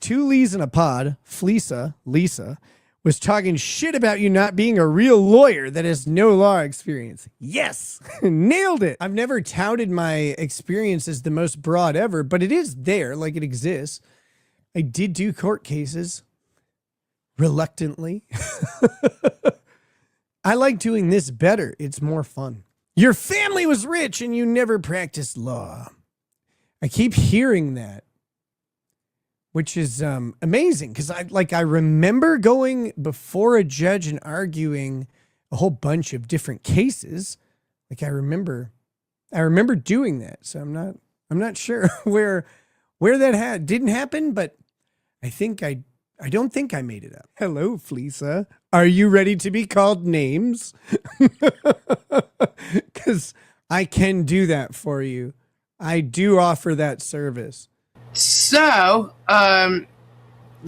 two Lees in a pod, Lisa, was talking shit about you not being a real lawyer that has no law experience. Yes, nailed it. I've never touted my experience as the most broad ever, but it is there, like it exists. I did do court cases, reluctantly. I like doing this better. It's more fun. Your family was rich and you never practiced law. I keep hearing that, which is amazing because I remember going before a judge and arguing a whole bunch of different cases. Like I remember doing that. So I'm not sure where that didn't happen, but I don't think I made it up. Hello, Fleesa. Are you ready to be called names? Because I can do that for you. I do offer that service. So, does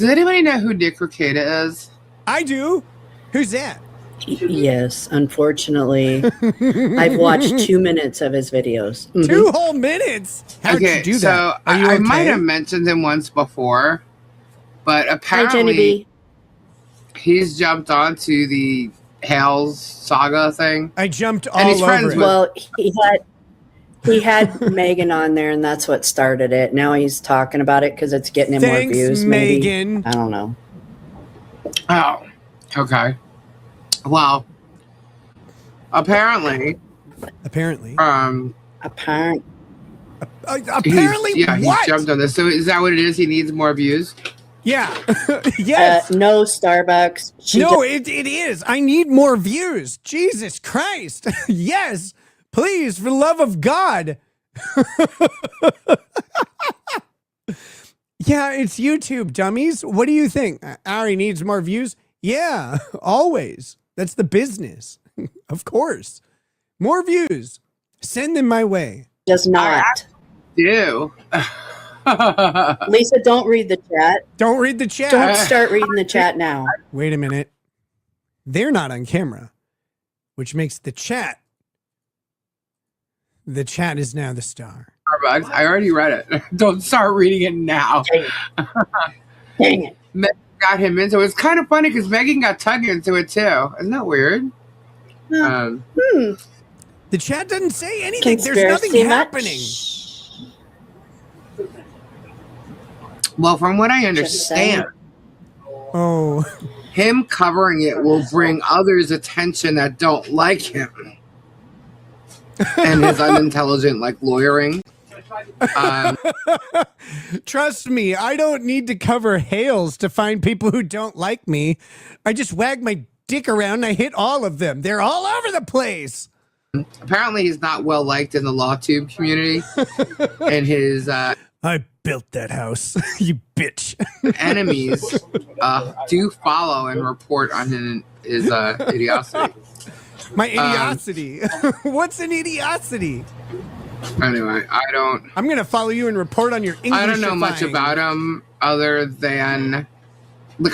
anybody know who Nick Rekieta is? I do. Who's that? Yes, unfortunately. I've watched 2 minutes of his videos. Mm-hmm. 2 whole minutes? How'd you do that? So I might have mentioned him once before, but apparently he's jumped onto the Hales saga thing. I jumped all over it. Well, he had Megan on there, and that's what started it. Now he's talking about it because it's getting him more views. Megan. Maybe. I don't know. Oh, okay. Well, apparently, apparently, he jumped on this. So is that what it is? He needs more views. Yeah. Yes. No Starbucks. It is. I need more views. Jesus Christ. Yes. Please, for the love of God. Yeah, it's YouTube, dummies. What do you think? Ari needs more views? Yeah, always. That's the business. Of course. More views. Send them my way. Does not. Do. Lisa, don't read the chat. Don't read the chat. Don't start reading the chat now. Wait a minute. They're not on camera, which makes the chat. The chat is now the star. Starbucks. I already read it. Don't start reading it now. Dang it. Megan got him into it. It's kind of funny because Megan got tugged into it too. Isn't that weird? The chat doesn't say anything. There's nothing happening. Well, from what I understand, him covering it will bring others' attention that don't like him. And his unintelligent, lawyering. Trust me, I don't need to cover Hales to find people who don't like me. I just wag my dick around and I hit all of them. They're all over the place. Apparently, he's not well liked in the LawTube community. And his I built that house, you bitch. Enemies do follow and report on his idiocity. My idiocity. What's an idiocity? Anyway, I'm going to follow you and report on your English. I don't know much about him other than...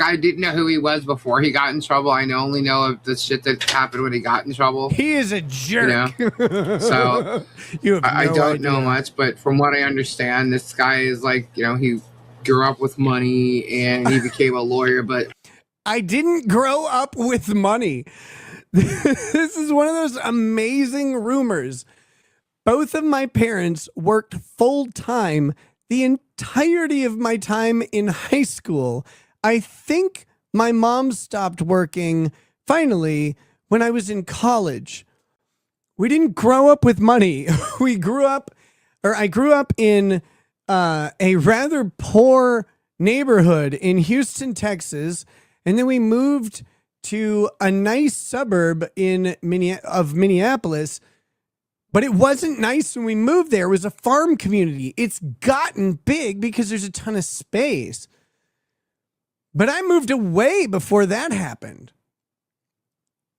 I didn't know who he was before he got in trouble. I only know of the shit that happened when he got in trouble. He is a jerk. So I don't know much, but from what I understand, this guy is he grew up with money and he became a lawyer, but... I didn't grow up with money. This is one of those amazing rumors. Both of my parents worked full-time the entirety of my time in high school. I think my mom stopped working finally when I was in college. We didn't grow up with money. I grew up in a rather poor neighborhood in Houston, Texas, and then we moved to a nice suburb of Minneapolis. But it wasn't nice when we moved there. It was a farm community. It's gotten big because there's a ton of space. But I moved away before that happened.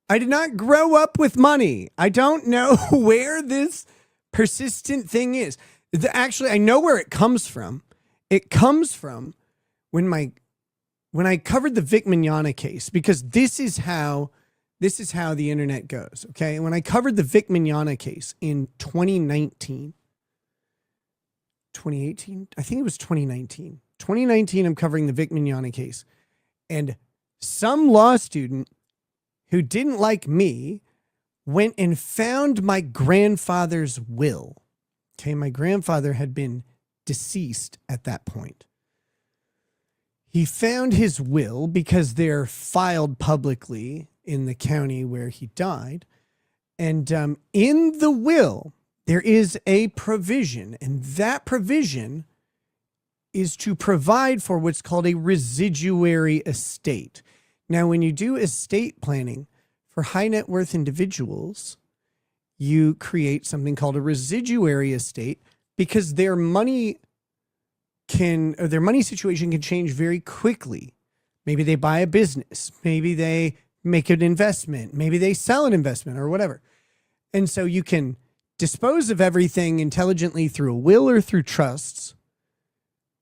I did not grow up with money. I don't know where this persistent thing is. Actually, I know where it comes from. It comes from when I covered the Vic Mignogna case, because this is how the internet goes. Okay. When I covered the Vic Mignogna case in 2018, I think it was 2019. 2019, I'm covering the Vic Mignogna case. And some law student who didn't like me went and found my grandfather's will. Okay, my grandfather had been deceased at that point. He found his will because they're filed publicly in the county where he died. And in the will, there is a provision, and that provision is to provide for what's called a residuary estate. Now, when you do estate planning for high net worth individuals, you create something called a residuary estate because their money situation can change very quickly. Maybe they buy a business, maybe they make an investment, maybe they sell an investment or whatever. And so you can dispose of everything intelligently through a will or through trusts,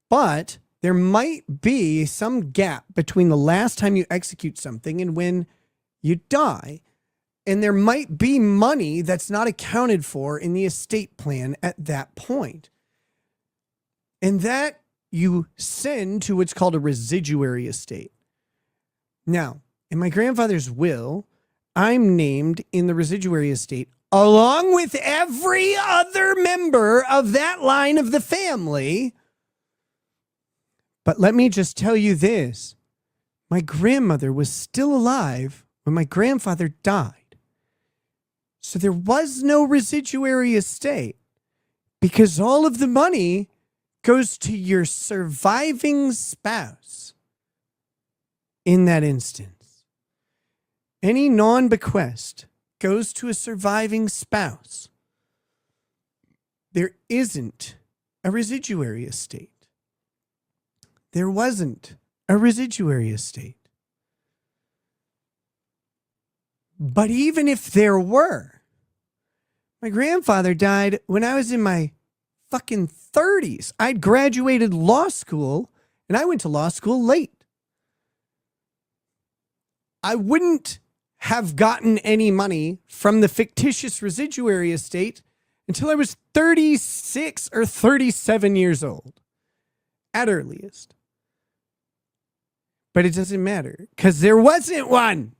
but there might be some gap between the last time you execute something and when you die. And there might be money that's not accounted for in the estate plan at that point. And that you send to what's called a residuary estate. Now, in my grandfather's will, I'm named in the residuary estate along with every other member of that line of the family. But let me just tell you this. My grandmother was still alive when my grandfather died. So there was no residuary estate because all of the money goes to your surviving spouse in that instance. Any non-bequest goes to a surviving spouse. There isn't a residuary estate. There wasn't a residuary estate. But even if there were, my grandfather died when I was in my fucking 30s. I'd graduated law school and I went to law school late. I wouldn't have gotten any money from the fictitious residuary estate until I was 36 or 37 years old at earliest. But it doesn't matter because there wasn't one.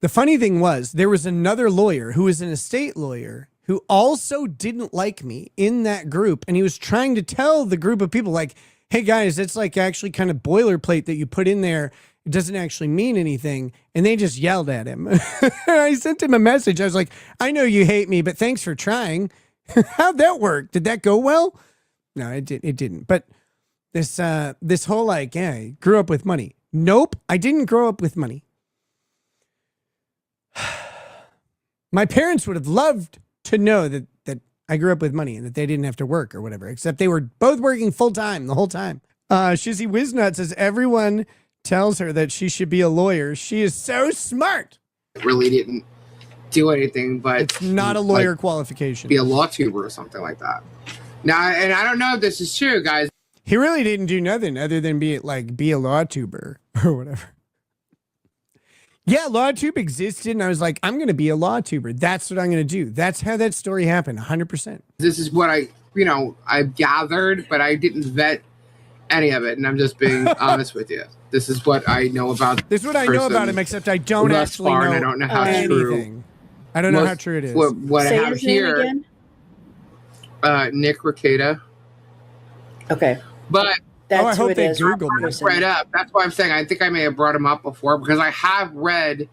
The funny thing was there was another lawyer who was an estate lawyer who also didn't like me in that group. And he was trying to tell the group of people like, hey guys, it's like actually kind of boilerplate that you put in there. It doesn't actually mean anything. And they just yelled at him. I sent him a message. I was like, I know you hate me, but thanks for trying. How'd that work? Did that go well? No, it didn't. But this whole like, yeah, I grew up with money. Nope, I didn't grow up with money. My parents would have loved to know that I grew up with money and that they didn't have to work or whatever, except they were both working full time the whole time. Shizzy Wiznut says everyone tells her that she should be a lawyer. She is so smart. Really didn't do anything, but it's not a lawyer qualification. Be a law tuber or something like that. Now, and I don't know if this is true, guys. He really didn't do nothing other than be a law tuber or whatever. Yeah, LawTube existed, and I was like, I'm going to be a LawTuber. That's what I'm going to do. That's how that story happened, 100%. This is what I gathered, but I didn't vet any of it, and I'm just being honest with you. This is what I know about. This is what I know about him, except I don't actually know. I don't know how anything. I don't know how true it is. What I have here, again? Nick Rekieta. Okay, but. That's I hope they Googled me. Right up. That's why I'm saying I think I may have brought him up before because I have read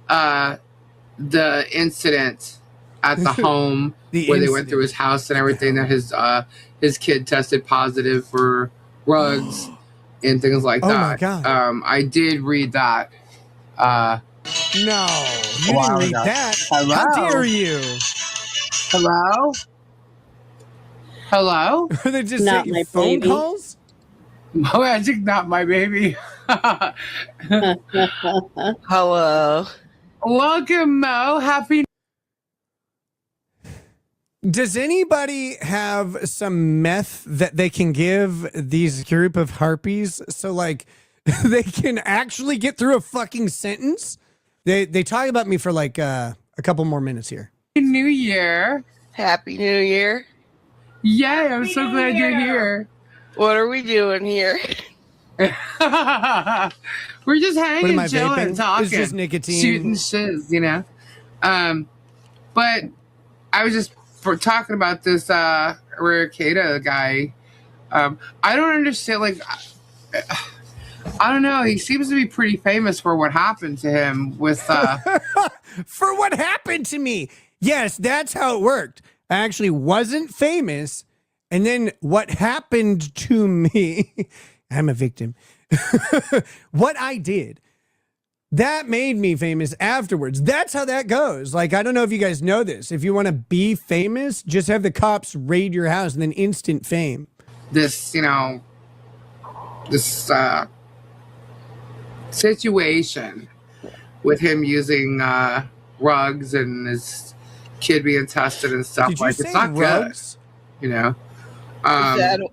the incident at the home where they went through his house and everything that his kid tested positive for drugs and things like that. Oh my God. I did read that. No, you didn't read that. Hello? How dare you? Hello? Hello? Are they just taking phone calls? Magic, not my baby. Hello. Welcome, Mo. Happy. Does anybody have some meth that they can give these group of harpies so like they can actually get through a fucking sentence? They talk about me for like a couple more minutes here. Happy New Year. Happy New Year. Yay, I'm so glad you're here. What are we doing here? We're just hanging, chilling, talking. It's just nicotine. Shooting shiz, you know? But I was just talking about this Rekieta guy. I don't understand, like, I don't know. He seems to be pretty famous for what happened to him with... For what happened to me. Yes, that's how it worked. I actually wasn't famous. And then what happened to me, I'm a victim. What I did, that made me famous afterwards. That's how that goes. Like, I don't know if you guys know this. If you want to be famous, just have the cops raid your house and then instant fame. This, you know, this situation with him using rugs and his kid being tested and stuff. Did you say it's not rugs? Good, you know.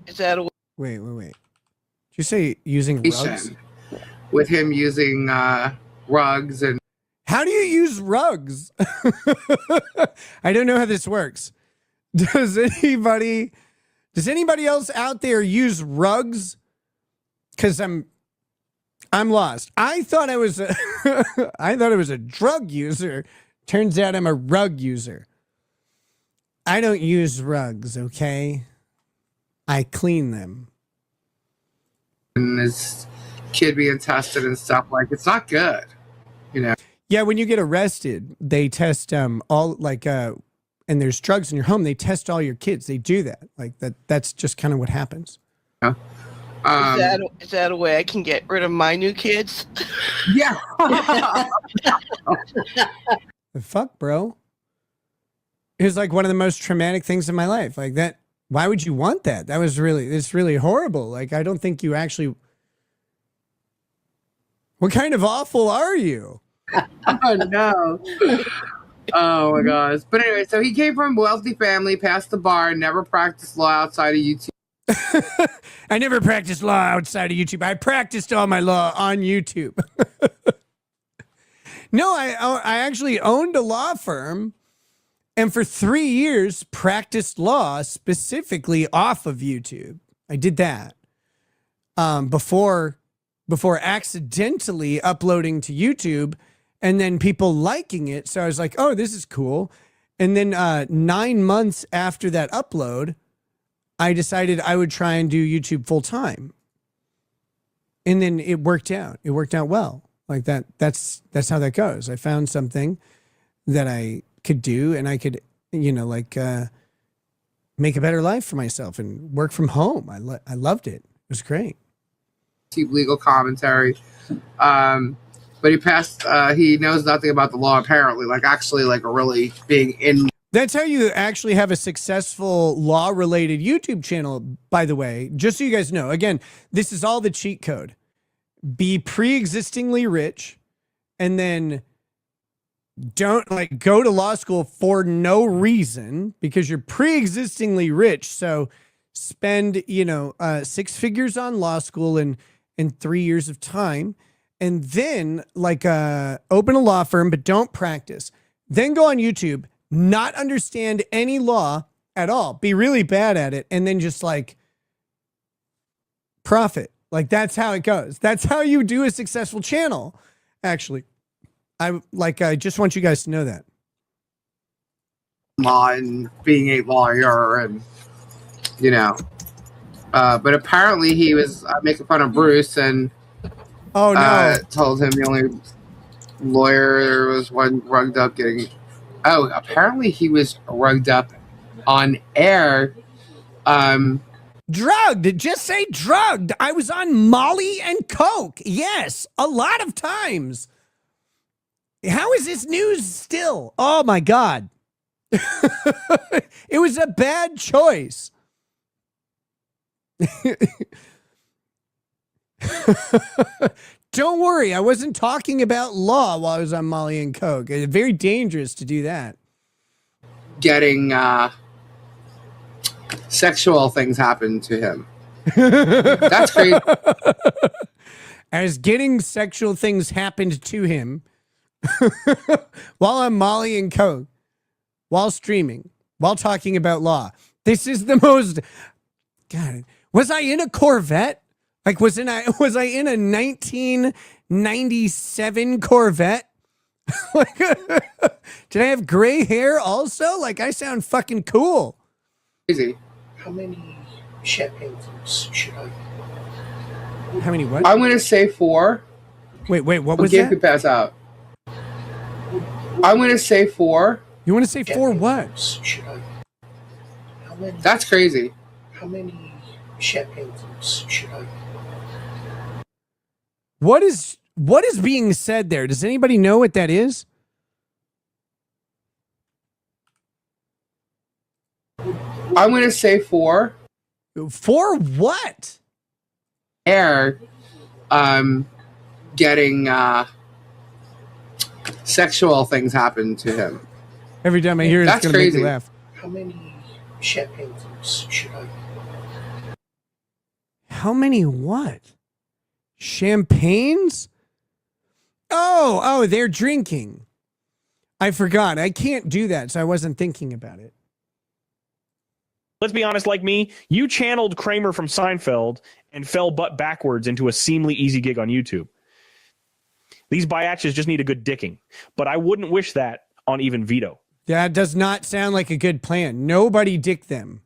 Is that a Wait. Did you say using rugs? With him using rugs and... How do you use rugs? I don't know how this works. Does anybody else out there use rugs? Because I'm lost. I thought I was a drug user. Turns out I'm a rug user. I don't use rugs, okay? I clean them. And his kid being tested and stuff, like, it's not good, you know? Yeah, when you get arrested, they test all, like, and there's drugs in your home, they test all your kids. They do that. Like, that's just kind of what happens. Yeah. Is that a way I can get rid of my new kids? Yeah. The fuck, bro? It was like one of the most traumatic things in my life. Like that. Why would you want that? It's really horrible. Like, I don't think you actually. What kind of awful are you? Oh, no. Oh, my gosh. But anyway, so he came from a wealthy family, passed the bar, never practiced law outside of YouTube. I never practiced law outside of YouTube. I practiced all my law on YouTube. No, I actually owned a law firm and for 3 years practiced law specifically off of YouTube. I did that before accidentally uploading to YouTube and then people liking it. So I was like, oh, this is cool. And then 9 months after that upload, I decided I would try and do YouTube full time. And then it worked out. It worked out well. Like that. That's how that goes. I found something that I could do and I could, make a better life for myself and work from home. I loved it. It was great. Legal commentary. But he knows nothing about the law apparently, like actually like really being in. That's how you actually have a successful law-related YouTube channel, by the way. Just so you guys know, again, this is all the cheat code. Be pre-existingly rich, and then don't go to law school for no reason because you're pre-existingly rich. So spend, 6 figures on law school in 3 years of time, and then open a law firm, but don't practice. Then go on YouTube. Not understand any law at all, be really bad at it, and then just profit. Like that's how it goes. That's how you do a successful channel. Actually, I just want you guys to know that. Law and being a lawyer and, but apparently he was making fun of Bruce and told him the only lawyer was one rugged up getting... Oh, apparently he was rugged up on air. Drugged. Just say drugged. I was on Molly and Coke. Yes, a lot of times. How is this news still? Oh, my God. It was a bad choice. Don't worry, I wasn't talking about law while I was on Molly and Coke. It's very dangerous to do that. Getting sexual things happen to him. That's crazy. As getting sexual things happened to him while on Molly and Coke, while streaming, while talking about law. This is the most... God, Was I in a Corvette? Like, was I in a 1997 Corvette? Like, did I have gray hair also? Like, I sound fucking cool. Crazy. How many champagne flutes should I? How many what? I'm going to say 4. Wait, what was that? Could pass out. I'm going to say 4. You want to say 4 what? Should I? How many? That's crazy. How many champagne flutes should I? What is being said there? Does anybody know what that is? I'm going to say 4. 4 what? Air, getting sexual things happen to him. Every time I hear it, it's going to make me laugh. How many champagne flutes should I? How many what? Champagnes? Oh, they're drinking. I forgot. I can't do that, so I wasn't thinking about it. Let's be honest, like me, you channeled Kramer from Seinfeld and fell butt backwards into a seemingly easy gig on YouTube. These biatches just need a good dicking, but I wouldn't wish that on even Vito. That does not sound like a good plan. Nobody dick them.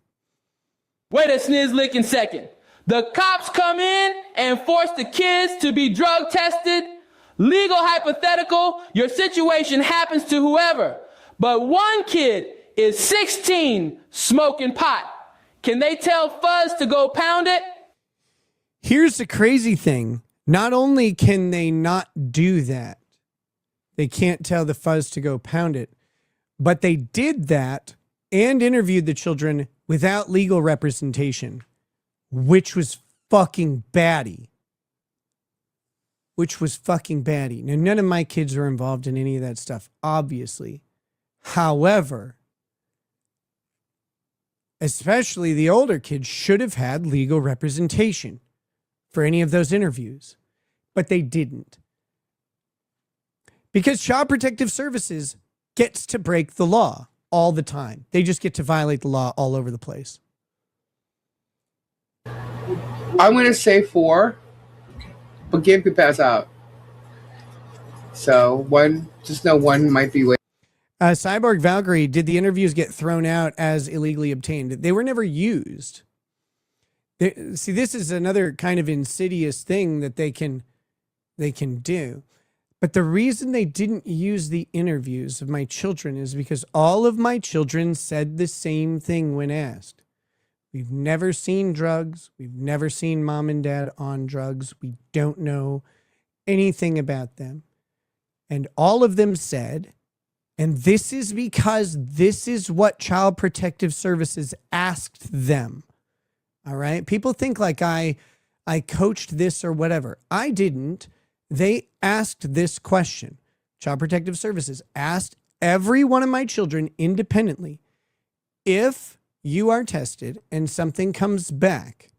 Wait a sniz-licking second. The cops come in and force the kids to be drug tested. Legal hypothetical, your situation happens to whoever. But one kid is 16 smoking pot. Can they tell Fuzz to go pound it? Here's the crazy thing. Not only can they not do that, they can't tell the Fuzz to go pound it, but they did that and interviewed the children without legal representation, which was fucking batty. Now, none of my kids are involved in any of that stuff, obviously. However, especially the older kids should have had legal representation for any of those interviews, but they didn't. Because Child Protective Services gets to break the law all the time. They just get to violate the law all over the place. I'm going to say 4, but Gabe could pass out. So one might be late. Cyborg Valkyrie, did the interviews get thrown out as illegally obtained? They were never used. See, this is another kind of insidious thing that they can do. But the reason they didn't use the interviews of my children is because all of my children said the same thing when asked. We've never seen drugs. We've never seen mom and dad on drugs. We don't know anything about them. And all of them said, and this is because this is what Child Protective Services asked them. All right. People think like I coached this or whatever. I didn't. They asked this question. Child Protective Services asked every one of my children independently, if you are tested and something comes back,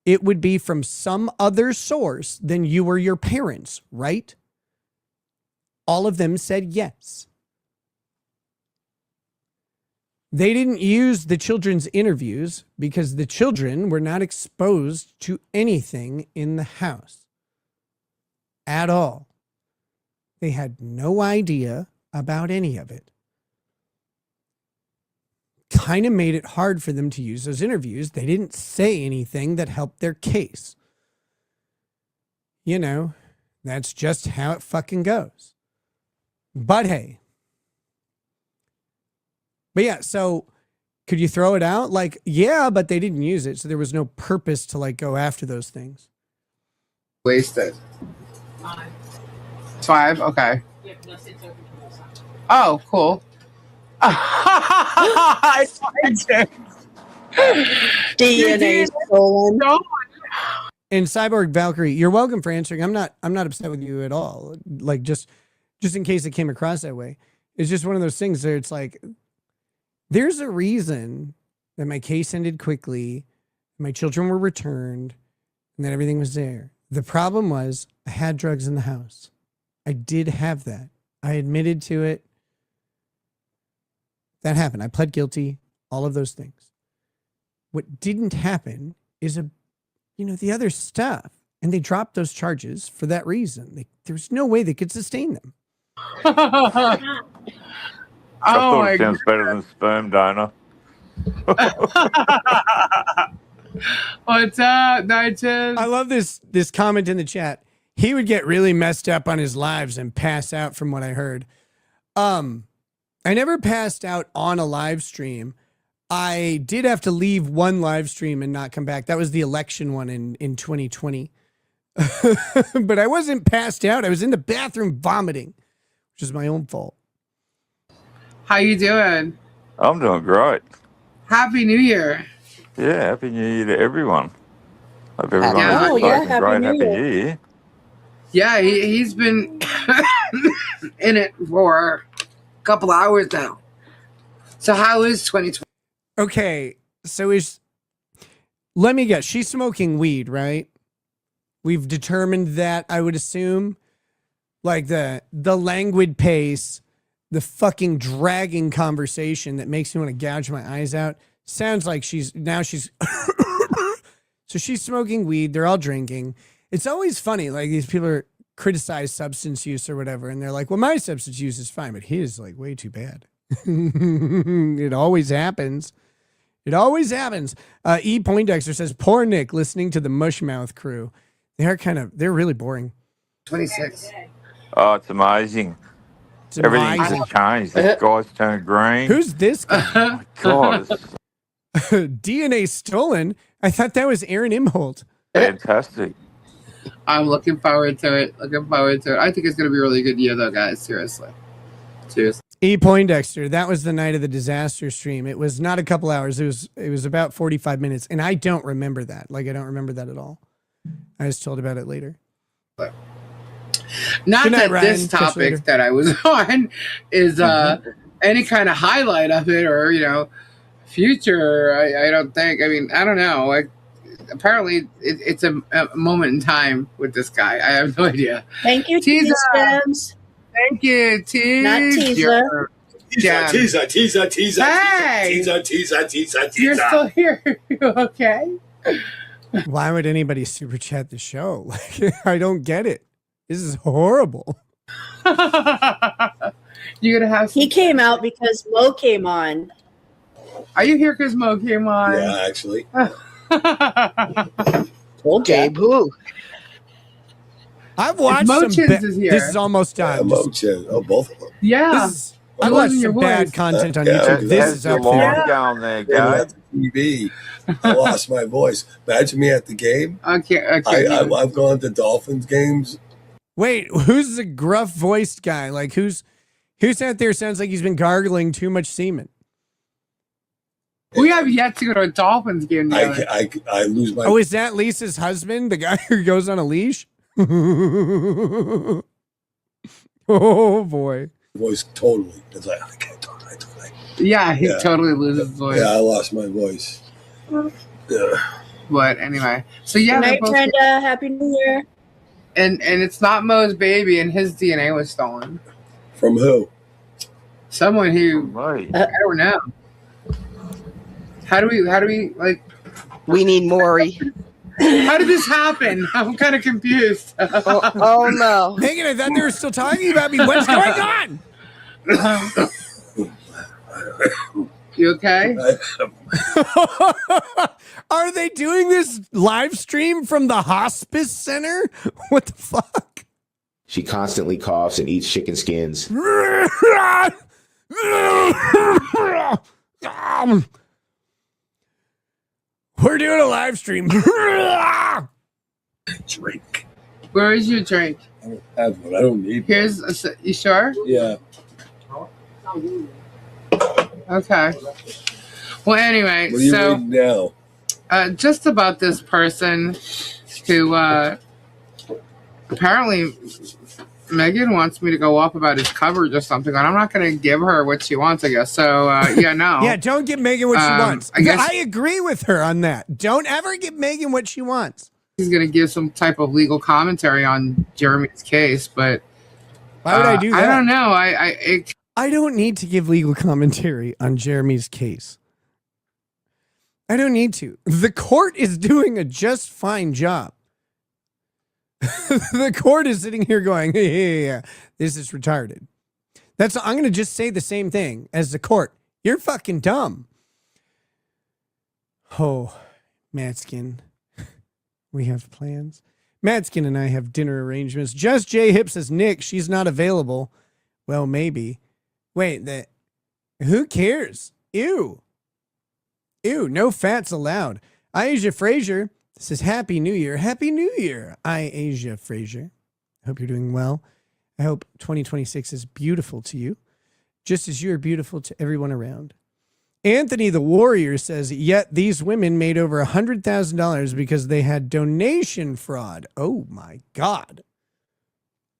it would be from some other source than you or your parents, right? All of them said yes. They didn't use the children's interviews because the children were not exposed to anything in the house at all. They had no idea about any of it. Kind of made it hard for them to use those interviews. They didn't say anything that helped their case. You know, that's just how it fucking goes. But hey. But yeah, so could you throw it out? Like, yeah, but they didn't use it. So there was no purpose to like go after those things. Wasted. 5? Okay. Oh, cool. DNA stolen. And Cyborg Valkyrie, you're welcome for answering. I'm not upset with you at all. Like just in case it came across that way. It's just one of those things where it's like, there's a reason that my case ended quickly, my children were returned, and that everything was there. The problem was I had drugs in the house. I did have that. I admitted to it. That happened. I pled guilty, all of those things. What didn't happen is the other stuff. And they dropped those charges for that reason. There's no way they could sustain them. I thought it sounds better than sperm donor. What's up, Nigel? I love this comment in the chat. He would get really messed up on his lives and pass out from what I heard. I never passed out on a live stream. I did have to leave one live stream and not come back. That was the election one in 2020. But I wasn't passed out. I was in the bathroom vomiting, which is my own fault. How you doing? I'm doing great. Happy New Year. Yeah, Happy New Year to everyone. Hope everyone Yeah. has Oh, a yeah, fucking Happy great New Happy Year. New Year. Yeah, he's been in it for a couple hours now. So how is 2020? Okay, so let me guess. She's smoking weed, right? We've determined that, I would assume. Like the languid pace, the fucking dragging conversation that makes me want to gouge my eyes out. Sounds like she's so she's smoking weed. They're all drinking. It's always funny. Like these people criticize substance use or whatever. And they're like, well, my substance use is fine, but his is like way too bad. It always happens. It always happens. E. Poindexter says, poor Nick listening to the Mushmouth crew. They're really boring. 26. Oh, it's amazing. It's Everything's amazing. just changed. The guy's turned green. Who's this guy? Oh my God, it's DNA stolen? I thought that was Aaron Imholt. fantastic. I'm looking forward to it. I think it's going to be a really good year, though, guys. Seriously. E. Poindexter, that was the night of the disaster stream. It was not a couple hours. It was about 45 minutes. And I don't remember that. Like, I don't remember that at all. I was told about it later. Not Good night, that Ryan. this Catch you later. topic that I was on is any kind of highlight of it or, future. I don't think. I mean, I don't know. Like, apparently, it's a moment in time with this guy. I have no idea. Thank you, Teaser. T-Stems. Thank you, Teaser. Not teaser. Teaser. Hey! Teaser. You're still here. You okay? Why would anybody super chat the show? Like, I don't get it. This is horrible. You're gonna have. He came out because Mo came on. Are you here because Mo came on? Yeah, actually. Okay, boo. I've watched Mo some. Chins is here. This is almost done. Both of them. Yeah. I've I watched love your some bad voice. content on Yeah, YouTube. This How's is your up line there. going there, At guy? TV, I lost my voice. Imagine me at the game. Okay. I've gone to Dolphins games. Wait, who's the gruff voiced guy? Like who's out there sounds like he's been gargling too much semen? We have yet to go to a Dolphins game together. I lose my Oh, is that Lisa's husband, the guy who goes on a leash? Oh boy. voice totally. It's like, I can't talk. Yeah, he totally loses his voice. Yeah, I lost my voice. Yeah. But anyway, so yeah, Good they're night, both- Brenda. Happy New Year. and it's not Mo's baby, and his DNA was stolen. From who? Someone who Right. I don't know. How do we like? We need Maury. How did this happen? I'm kind of confused. Oh no. Megan, I thought they were still talking about me. What's going on? You okay? Are they doing this live stream from the hospice center? What the fuck? She constantly coughs and eats chicken skins. We're doing a live stream. Drink. Where is your drink? I don't have one. I don't need one. You sure? Yeah. Okay. Well, anyway, What are you so reading now? just about this person who apparently Megan wants me to go off about his coverage or something, and I'm not going to give her what she wants, I guess. So, yeah, no. Yeah, don't give Megan what she wants. I guess- I agree with her on that. Don't ever give Megan what she wants. He's going to give some type of legal commentary on Jeremy's case, but Why would I do that? I don't know. I don't need to give legal commentary on Jeremy's case. I don't need to. The court is doing a just fine job. The court is sitting here going, yeah, this is retarded. I'm going to just say the same thing as the court. You're fucking dumb. Oh, Matskin. We have plans. Matskin and I have dinner arrangements. Just J Hip says, Nick, she's not available. Well, maybe. Wait, who cares? Ew. Ew, no fats allowed. Asia Frazier says, Happy New Year. Happy New Year. Asia Frazier. I hope you're doing well. I hope 2026 is beautiful to you, just as you are beautiful to everyone around. Anthony the Warrior says, yet these women made over $100,000 because they had donation fraud. Oh, my God.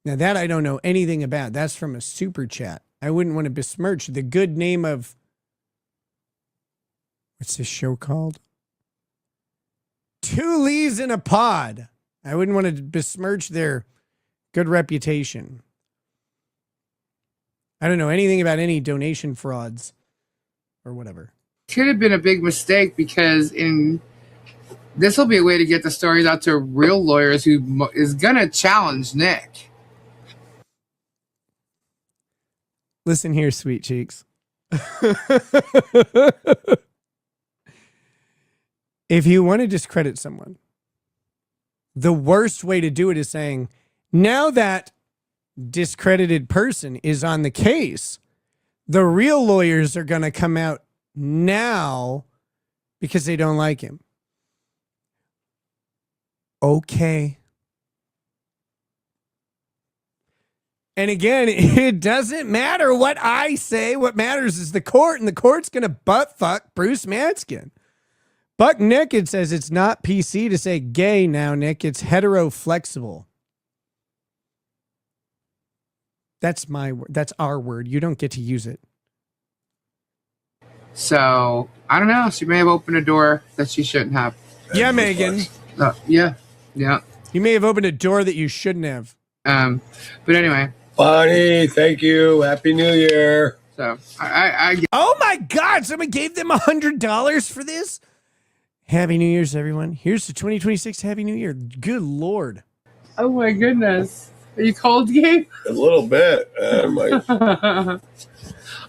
Now, that I don't know anything about. That's from a super chat. I wouldn't want to besmirch the good name of... What's this show called? Two Leaves in a Pod. I wouldn't want to besmirch their good reputation. I don't know anything about any donation frauds or whatever. Could have been a big mistake because this will be a way to get the stories out to real lawyers who is going to challenge Nick. Listen here, sweet cheeks. If you want to discredit someone, the worst way to do it is saying, now that discredited person is on the case, the real lawyers are going to come out now because they don't like him. Okay. And again, it doesn't matter what I say. What matters is the court, and the court's going to butt fuck Bruce Matskin. Buck Naked says it's not PC to say gay now, Nick. It's hetero flexible. That's my word. That's our word. You don't get to use it. So, I don't know. She may have opened a door that she shouldn't have. Yeah, Megan. Yeah. You may have opened a door that you shouldn't have. But anyway. Bonnie, thank you. Happy New Year. So, I oh my God. Someone gave them $100 for this? Happy New Year's, everyone. Here's to 2026. Happy New Year. Good Lord. Oh my goodness. Are you cold, Gabe? A little bit.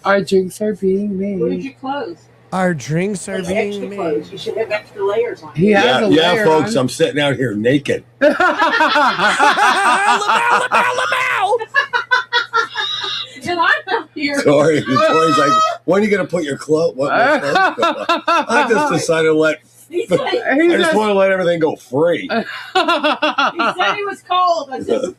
Our drinks are being made. Where did you close? Our drinks are being extra made. Clothes. You should have extra layers on. He has a layer folks, on. I'm sitting out here naked. LaMau! And I'm up here. Tori's like, when are you going to put your clothes? I just decided to let... I just want to let everything go free. He said he was cold. I said,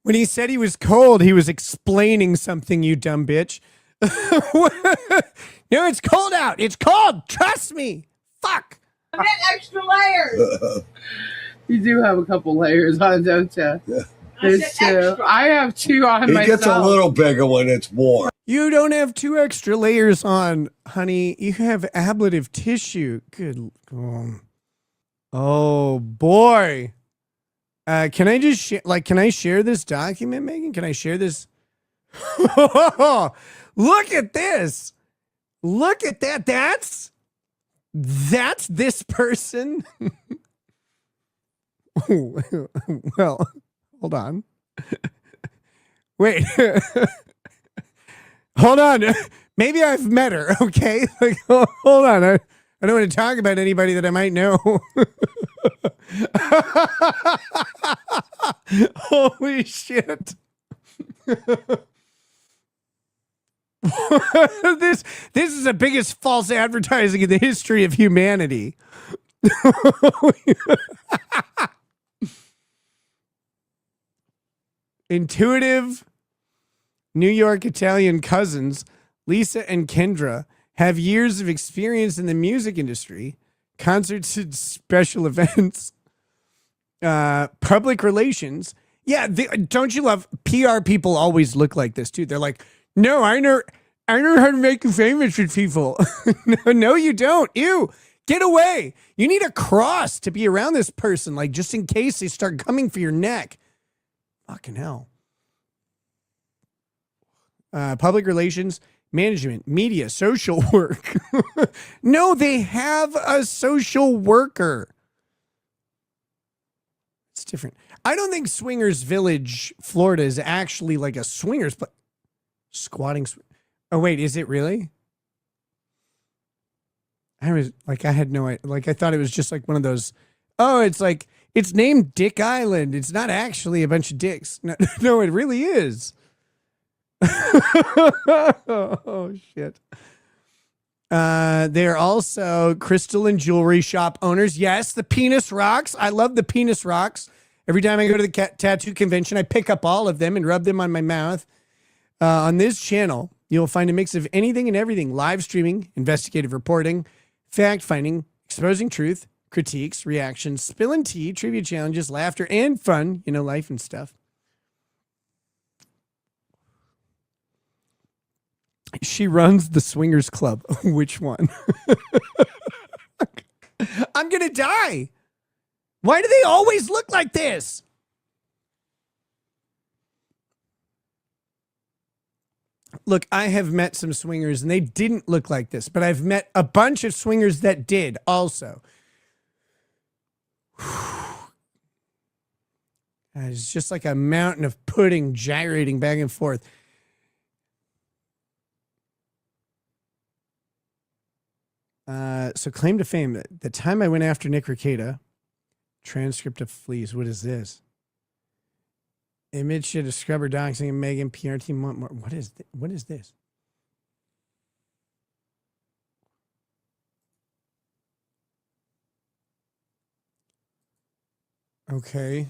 when he said he was cold, he was explaining something, you dumb bitch. No, it's cold out. It's cold. Trust me. Fuck. I got extra layers. You do have a couple layers on, don't you? Yeah. There's two. Extra. I have two on He myself. gets a little bigger when it's warm. You don't have 2 extra layers on, honey. You have ablative tissue. Good. Oh boy. Can I just can I share this document, Megan? Can I share this? Look at this. Look at that. That's this person. Well, hold on. Wait. Hold on. Maybe I've met her, okay? Like, hold on. I don't want to talk about anybody that I might know. Holy shit. This is the biggest false advertising in the history of humanity. Intuitive New York Italian cousins, Lisa and Kendra, have years of experience in the music industry, concerts and special events, public relations. Yeah, don't you love PR people always look like this too? They're like, no, I know how to make you famous with people. No, you don't. Ew, get away. You need a cross to be around this person, like just in case they start coming for your neck. Fucking hell. Public relations, management, media, social work. No, they have a social worker. It's different. I don't think Swingers Village, Florida is actually like a swingers, but squatting. Oh, wait, is it really? I had no idea. Like, I thought it was just like one of those. Oh, it's like, it's named Dick Island. It's not actually a bunch of dicks. No, no, it really is. Oh, shit. They're also crystal and jewelry shop owners. Yes, the penis rocks. I love the penis rocks. Every time I go to the tattoo convention, I pick up all of them and rub them on my mouth. On this channel, you'll find a mix of anything and everything: live streaming, investigative reporting, fact finding, exposing truth, critiques, reactions, spilling tea, trivia challenges, laughter, and fun, life and stuff. She runs the swingers club. Which one? I'm going to die. Why do they always look like this? Look, I have met some swingers and they didn't look like this, but I've met a bunch of swingers that did also. It's just like a mountain of pudding gyrating back and forth. So claim to fame. The time I went after Nick Rekieta, transcript of fleas. What is this? Image shit of scrubber doxing and Megan PR team want more. What is this? Okay.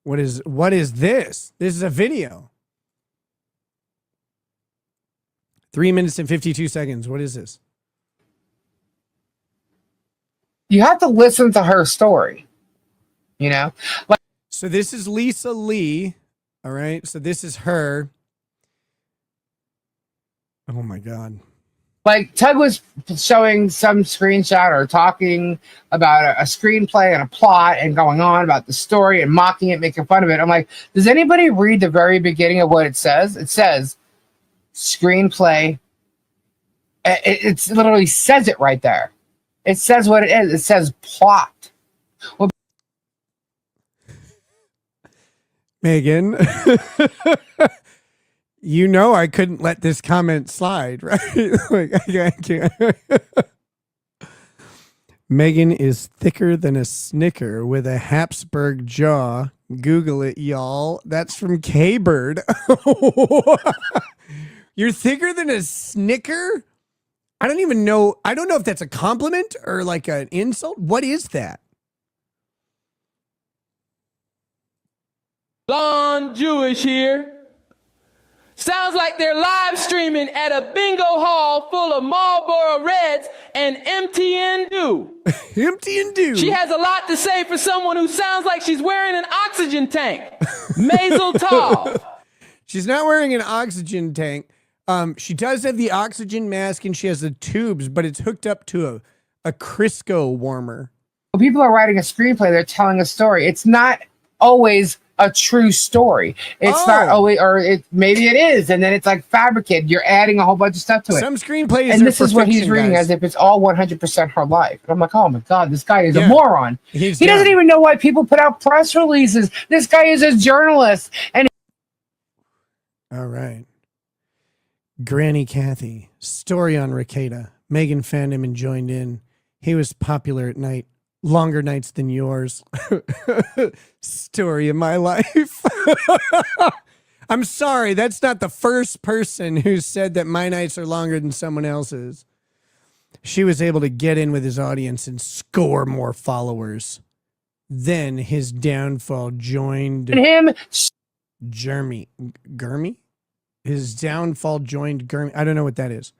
What is this? This is a video. 3 minutes and 52 seconds. What is this? You have to listen to her story, So this is Lisa Lee. All right. So this is her. Oh my God. Like Tug was showing some screenshot or talking about a screenplay and a plot and going on about the story and mocking it, making fun of it. I'm like, does anybody read the very beginning of what it says? It says screenplay. It literally says it right there. It says what it is. It says plot. Well, Megan, I couldn't let this comment slide, right? Like, I can't. Megan is thicker than a Snicker with a Habsburg jaw. Google it, y'all. That's from K-Bird. You're thicker than a Snicker? I don't even know. I don't know if that's a compliment or like an insult. What is that? Blonde Jewish here. Sounds like they're live streaming at a bingo hall full of Marlboro Reds and MTN Dew. MTN Dew. She has a lot to say for someone who sounds like she's wearing an oxygen tank. Mazel tov. She's not wearing an oxygen tank. She does have the oxygen mask and she has the tubes, but it's hooked up to a Crisco warmer. When people are writing a screenplay, they're telling a story. It's not always a true story. It's not always, or maybe it is, and then it's like fabricated. You're adding a whole bunch of stuff to it. Some screenplays, and this is what he's reading as if it's all 100% her life. And I'm like, oh my God, this guy is a moron. He doesn't even know why people put out press releases. This guy is a journalist. And all right. Granny Kathy, story on Rekieta. Megan found him and joined in. He was popular at night. Longer nights than yours. Story of my life. I'm sorry, that's not the first person who said that my nights are longer than someone else's. She was able to get in with his audience and score more followers. Then his downfall joined him. Gurmy? His downfall joined Gurmy. I don't know what that is.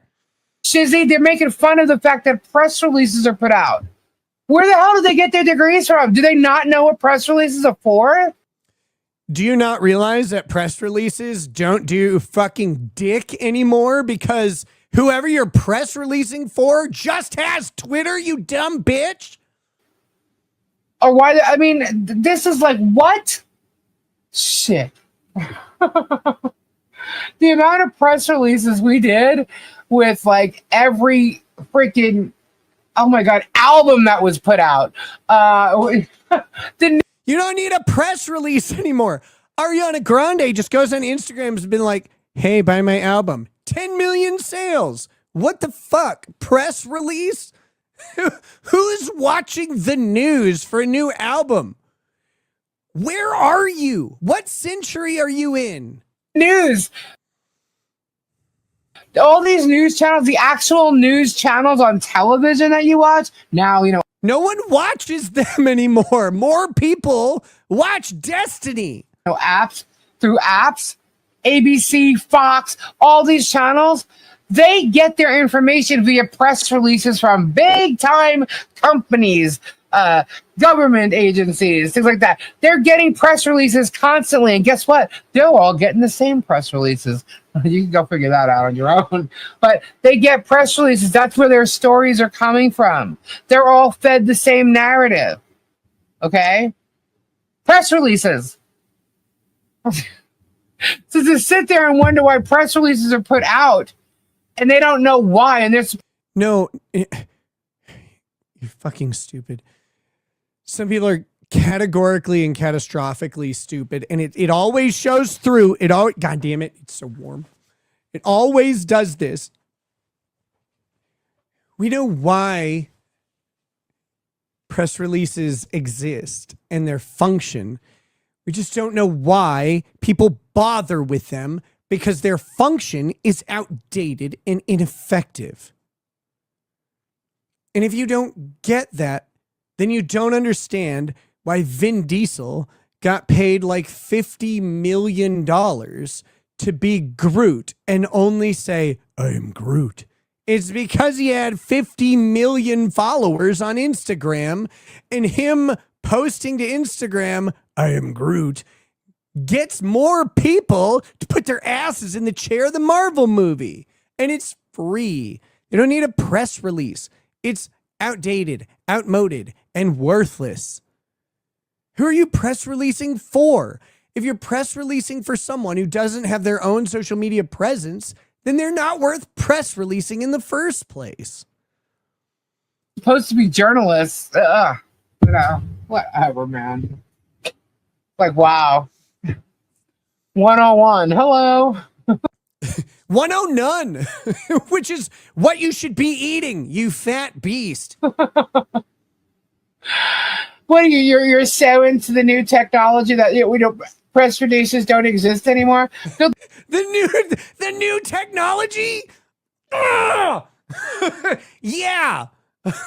Shizzy, they're making fun of the fact that press releases are put out. Where the hell do they get their degrees from? Do they not know what press releases are for? Do you not realize that press releases don't do fucking dick anymore? Because whoever you're press releasing for just has Twitter, you dumb bitch. Or why? I mean, this is like, what? Shit. The amount of press releases we did with like every freaking, oh my God, album that was put out. You don't need a press release anymore. Ariana Grande just goes on Instagram and has been like, hey, buy my album. 10 million sales. What the fuck? Press release? Who's watching the news for a new album? Where are you? What century are you in? News. All these news channels, the actual news channels on television that you watch, now, no one watches them anymore. More people watch Destiny. Apps, ABC, Fox, all these channels, they get their information via press releases from big time companies, government agencies, things like that. They're getting press releases constantly. And guess what? They're all getting the same press releases. You can go figure that out on your own. But they get press releases. That's where their stories are coming from. They're all fed the same narrative. Okay? Press releases. So to sit there and wonder why press releases are put out and they don't know why. And there's no, you're fucking stupid. Some people are categorically and catastrophically stupid, and it always shows through. God damn it, it's so warm. It always does this. We know why press releases exist and their function. We just don't know why people bother with them, because their function is outdated and ineffective. And if you don't get that, then you don't understand why Vin Diesel got paid like $50 million to be Groot and only say, I am Groot. It's because he had 50 million followers on Instagram, and him posting to Instagram, I am Groot, gets more people to put their asses in the chair of the Marvel movie. And it's free. You don't need a press release. It's outdated, outmoded, and worthless. Who are you press releasing for? If you're press releasing for someone who doesn't have their own social media presence, then they're not worth press releasing in the first place. Supposed to be journalists. Whatever, man. Like, wow. 101. Hello. 109, none, which is what you should be eating, you fat beast. What are you? You're so into the new technology that we don't, press releases don't exist anymore. The new technology. Yeah,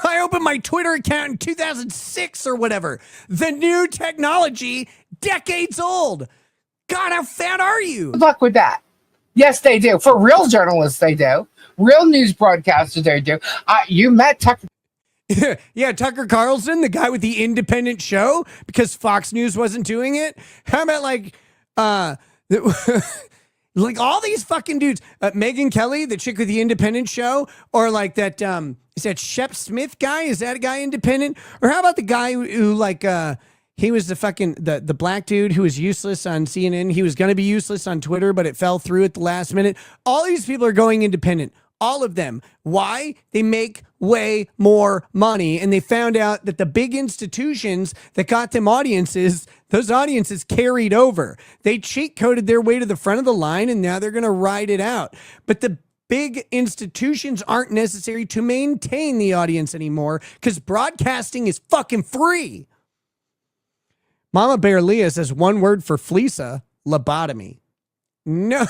I opened my Twitter account in 2006 or whatever. The new technology, decades old. God, how fat are you? Good luck with that. Yes, they do. For real journalists, they do. Real news broadcasters, they do. You met Tucker. Yeah, Tucker Carlson, the guy with the independent show, because Fox News wasn't doing it. How about like all these fucking dudes? Megyn Kelly, the chick with the independent show, or like that is that Shep Smith guy? Is that a guy independent? Or how about the guy who like he was the fucking the black dude who was useless on CNN. He was going to be useless on Twitter, but it fell through at the last minute. All these people are going independent. All of them. Why? They make way more money, and they found out that the big institutions that got them audiences, those audiences carried over. They cheat coded their way to the front of the line, and now they're going to ride it out. But the big institutions aren't necessary to maintain the audience anymore, because broadcasting is fucking free. Mama Bear Leah says one word for Fleesa: lobotomy. No.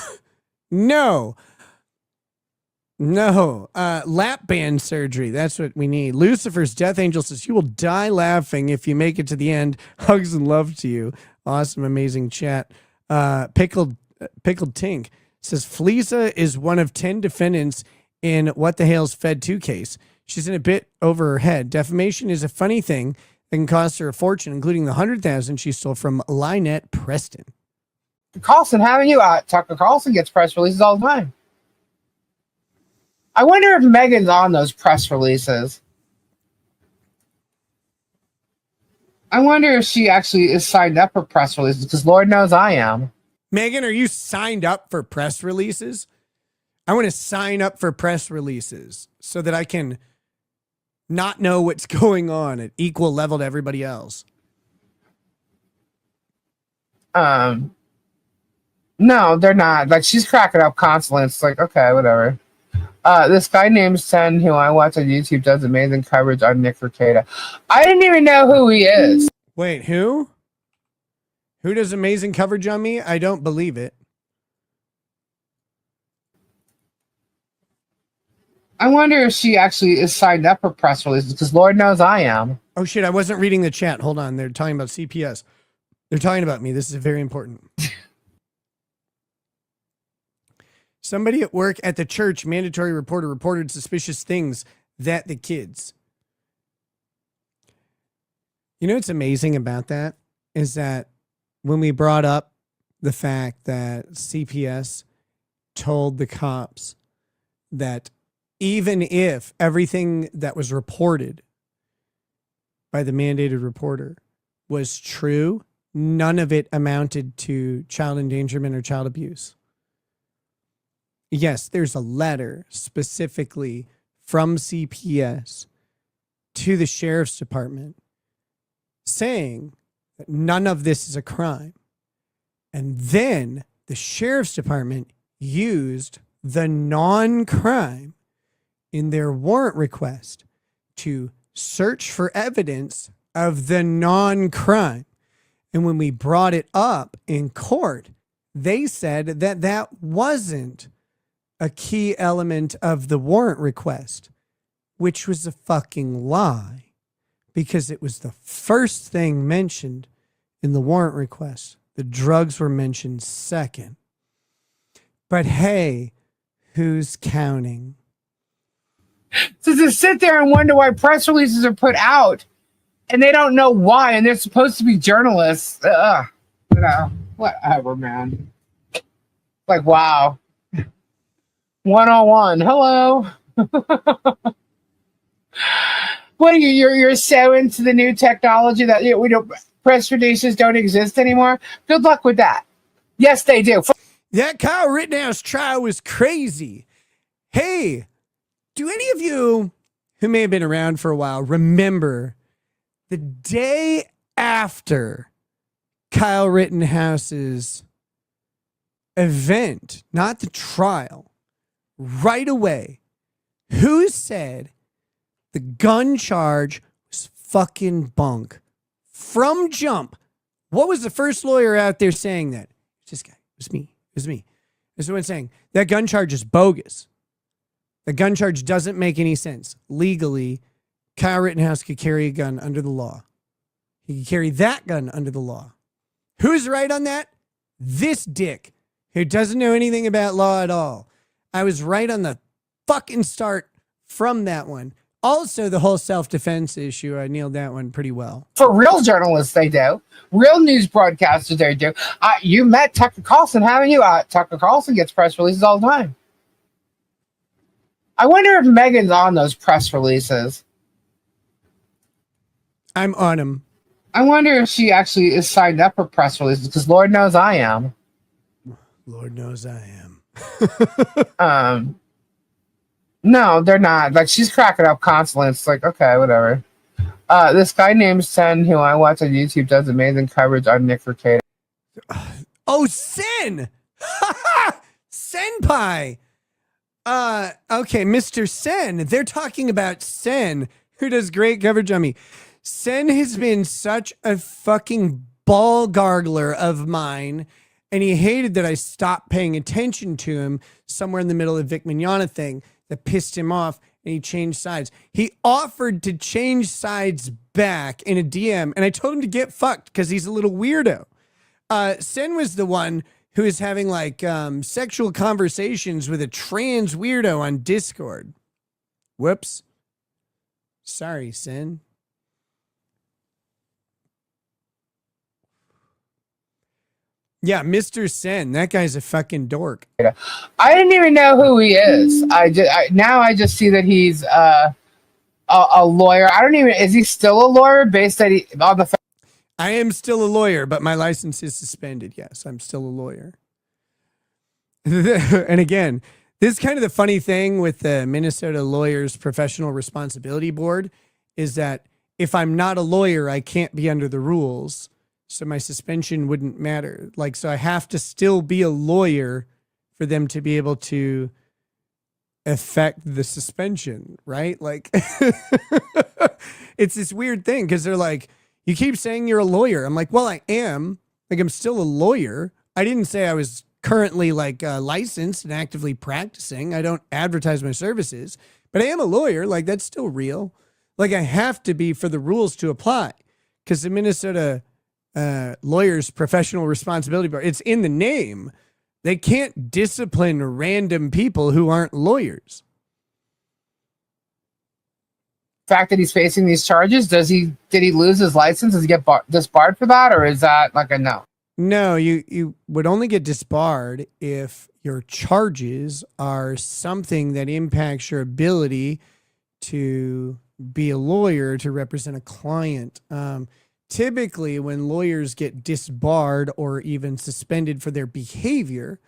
Lap band surgery. That's what we need. Lucifer's Death Angel says, you will die laughing if you make it to the end. Hugs and love to you. Awesome, amazing chat. Pickled Tink says, Fleesa is one of 10 defendants in What the Hales Fed 2 case. She's in a bit over her head. Defamation is a funny thing that can cost her a fortune, including the $100,000 she stole from Lynette Preston. Carlson, haven't you? Tucker Carlson gets press releases all the time. I wonder if Megan's on those press releases. I wonder if she actually is signed up for press releases, because Lord knows I am. Megan, are you signed up for press releases? I want to sign up for press releases so that I can not know what's going on at equal level to everybody else. No, they're not. Like, she's cracking up constantly. It's like, okay, whatever. This guy named Sen, who I watch on YouTube, does amazing coverage on Nick Rekieta. I didn't even know who he is. Wait, who? Who does amazing coverage on me? I don't believe it. I wonder if she actually is signed up for press releases, because Lord knows I am. Oh, shit, I wasn't reading the chat. Hold on. They're talking about CPS. They're talking about me. This is very important. Somebody at work at the church, mandatory reporter, reported suspicious things that the kids. You know what's amazing about that is that when we brought up the fact that CPS told the cops that even if everything that was reported by the mandated reporter was true, none of it amounted to child endangerment or child abuse. Yes, there's a letter specifically from CPS to the sheriff's department saying that none of this is a crime. And then the sheriff's department used the non-crime in their warrant request to search for evidence of the non-crime. And when we brought it up in court, they said that that wasn't a key element of the warrant request, which was a fucking lie, because it was the first thing mentioned in the warrant request. The drugs were mentioned second. But hey, who's counting? So to sit there and wonder why press releases are put out and they don't know why, and they're supposed to be journalists. Whatever, man. Like, wow. 101. Hello. What are you? You're so into the new technology that we don't, press releases don't exist anymore? Good luck with that. Yes, they do. That Kyle Rittenhouse trial was crazy. Hey, do any of you who may have been around for a while remember the day after Kyle Rittenhouse's event, not the trial, right away, who said the gun charge was fucking bunk? From jump. What was the first lawyer out there saying that? It's this guy. It was me. It was me. This is what I'm saying. That gun charge is bogus. The gun charge doesn't make any sense. Legally, Kyle Rittenhouse could carry a gun under the law. He could carry that gun under the law. Who's right on that? This dick who doesn't know anything about law at all. I was right on the fucking start from that one. Also, the whole self-defense issue, I nailed that one pretty well. For real journalists, they do. Real news broadcasters, they do. You met Tucker Carlson, haven't you? Tucker Carlson gets press releases all the time. I wonder if Megan's on those press releases. I'm on them. I wonder if she actually is signed up for press releases, because Lord knows I am. Lord knows I am. No, they're not. Like, she's cracking up constantly. It's like, okay, whatever. This guy named Sen, who I watch on YouTube, does amazing coverage on Nick Rekieta. Oh, Sen! Senpai! Okay, Mr. Sen. They're talking about Sen, who does great coverage on me. Sen has been such a fucking ball gargler of mine, and he hated that I stopped paying attention to him somewhere in the middle of the Vic Mignogna thing. That pissed him off, and he changed sides. He offered to change sides back in a DM, and I told him to get fucked because he's a little weirdo. Sen was the one who is having like sexual conversations with a trans weirdo on Discord. Whoops. Sorry, Sen. Yeah, Mr. Sen, that guy's a fucking dork. I didn't even know who he is. Now I just see that he's a lawyer. I don't even. Is he still a lawyer? Based on the. I am still a lawyer, but my license is suspended. Yes, I'm still a lawyer. And again, this is kind of the funny thing with the Minnesota Lawyers Professional Responsibility Board is that if I'm not a lawyer, I can't be under the rules. So my suspension wouldn't matter. Like, so I have to still be a lawyer for them to be able to affect the suspension, right? Like, it's this weird thing because they're like, you keep saying you're a lawyer. I'm like, well, I am. Like, I'm still a lawyer. I didn't say I was currently like licensed and actively practicing. I don't advertise my services, but I am a lawyer. Like, that's still real. Like, I have to be for the rules to apply because the Minnesota Lawyers Professional Responsibility Board, it's in the name. They can't discipline random people who aren't lawyers. The fact that he's facing these charges, did he lose his license? Does he get disbarred for that, or is that like a no? No, you would only get disbarred if your charges are something that impacts your ability to be a lawyer, to represent a client. Typically, when lawyers get disbarred or even suspended for their behavior,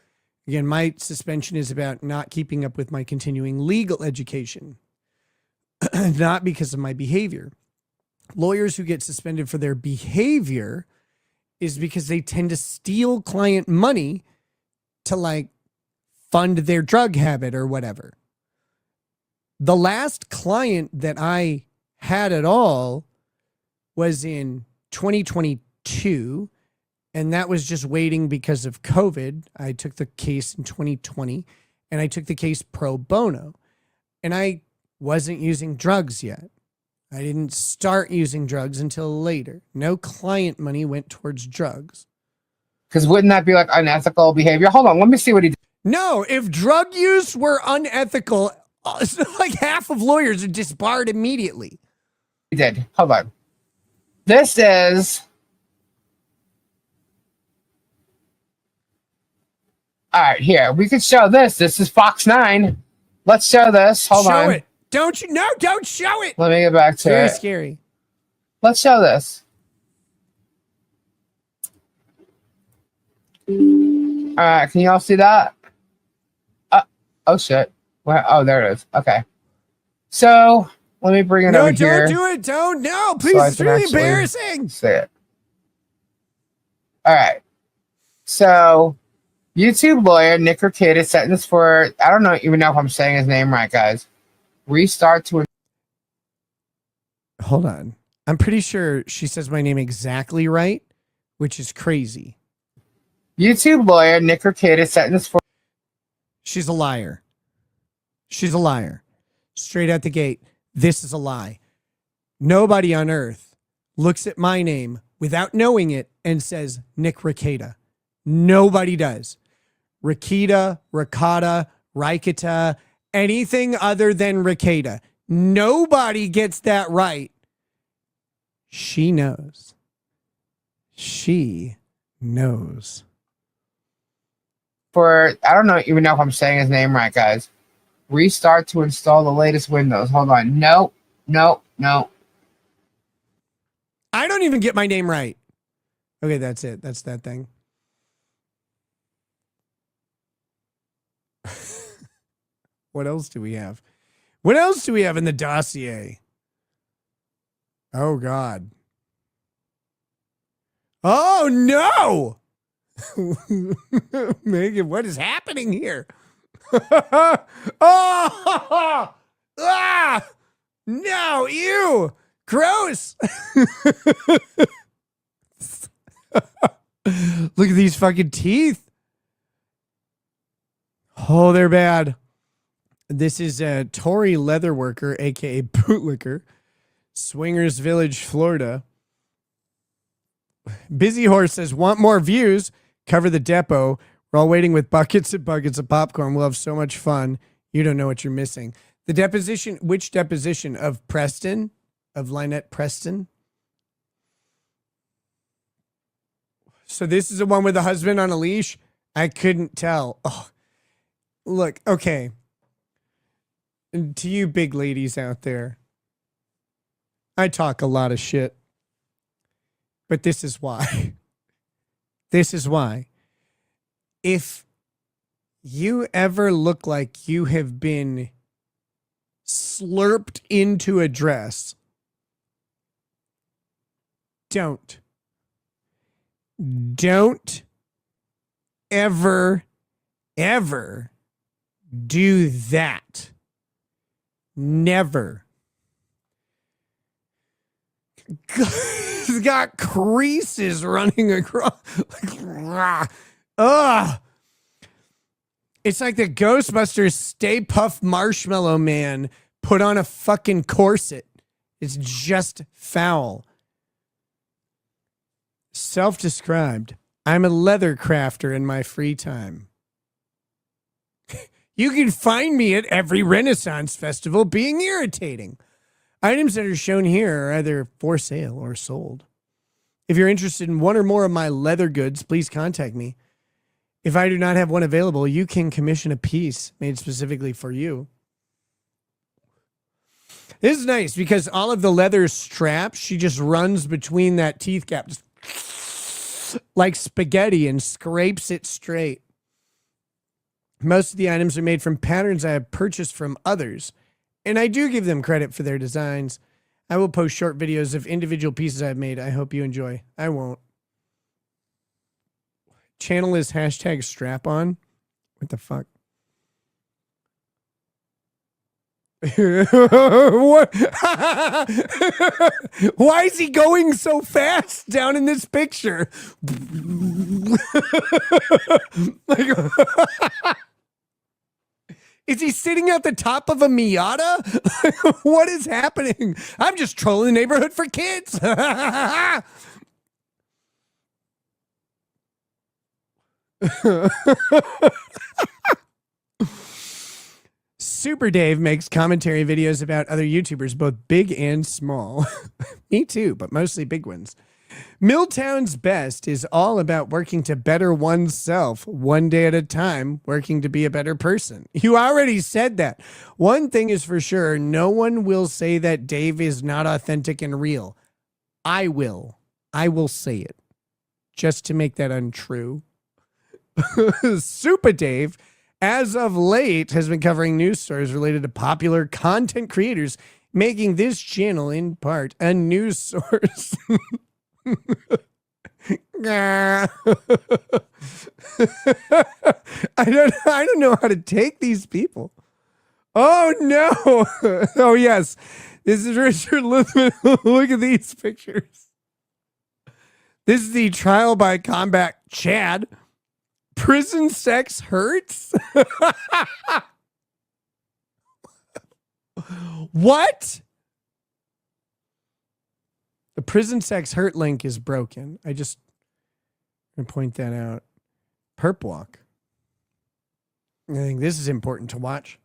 again, my suspension is about not keeping up with my continuing legal education, not because of my behavior. Lawyers who get suspended for their behavior is because they tend to steal client money to like fund their drug habit or whatever. The last client that I had at all was in 2022, and that was just waiting because of COVID. I took the case in 2020, and I took the case pro bono, and I wasn't using drugs yet. I didn't start using drugs until later. No client money went towards drugs. Because wouldn't that be like unethical behavior? Hold on, let me see what he did. No, if drug use were unethical, like half of lawyers are disbarred immediately. He did. Hold on. This is... All right, here. We could show this. This is Fox 9. Let's show this. Hold on. Show it. Don't show it. Let me get back to it. Very scary. Let's show this. All right, can you all see that? Oh, shit. Where? Oh, there it is. Okay. So, let me bring it over here. No, don't do it. Don't. No, please. It's really embarrassing. See it. All right. So, YouTube lawyer Nick Rekieta sentenced for, I don't know even know if I'm saying his name right, guys. Restart to... Hold on. I'm pretty sure she says my name exactly right, which is crazy. YouTube lawyer Nick Rekieta sentenced for... She's a liar. She's a liar. Straight out the gate. This is a lie. Nobody on earth looks at my name without knowing it and says Nick Rekieta. Nobody does. Rekieta, Rekieta, anything other than Rekieta. Nobody gets that right. She knows. She knows. For, I don't know even know if I'm saying his name right, guys. Restart to install the latest Windows. Hold on. No. I don't even get my name right. Okay, that's it. That's that thing. What else do we have? What else do we have in the dossier? Oh, God. Oh, no. Megan, what is happening here? Oh, ah, no, ew, gross. Look at these fucking teeth. Oh, they're bad. This is a Tory leatherworker, aka bootlicker, Swingers Village, Florida. Busy Horse says, want more views? Cover the depot. We're all waiting with buckets and buckets of popcorn. We'll have so much fun. You don't know what you're missing. The deposition, which deposition? Of Preston? Of Lynette Preston? So this is the one with the husband on a leash? I couldn't tell. Oh, look, okay. And to you big ladies out there, I talk a lot of shit. But this is why. This is why. If You ever look like you have been slurped into a dress? Don't ever do that. Never. He's got creases running across. Ugh. It's like the Ghostbusters Stay Puft Marshmallow Man put on a fucking corset. It's just foul. Self-described. I'm a leather crafter in my free time. You can find me at every Renaissance festival being irritating. Items that are shown here are either for sale or sold. If you're interested in one or more of my leather goods, please contact me. If I do not have one available, you can commission a piece made specifically for you. This is nice because all of the leather straps, she just runs between that teeth gap, just like spaghetti, and scrapes it straight. Most of the items are made from patterns I have purchased from others, and I do give them credit for their designs. I will post short videos of individual pieces I've made. I hope you enjoy. I won't. Channel is hashtag strap on. What the fuck? What? Why is he going so fast down in this picture? Like, is he sitting at the top of a Miata? What is happening? I'm just trolling the neighborhood for kids. Super Dave makes commentary videos about other YouTubers, both big and small. Me too, but mostly big ones. Milltown's Best is all about working to better oneself one day at a time, working to be a better person. You already said that. One thing is for sure, no one will say that Dave is not authentic and real. I will. I will say it. Just to make that untrue. Super Dave, as of late, has been covering news stories related to popular content creators, making this channel, in part, a news source. I don't know how to take these people. Oh no. Oh yes. This is Richard Lithman. Look at these pictures. This is the trial by combat Chad. Prison sex hurts? What? The prison sex hurt link is broken. I just want to point that out. Perp walk. I think this is important to watch.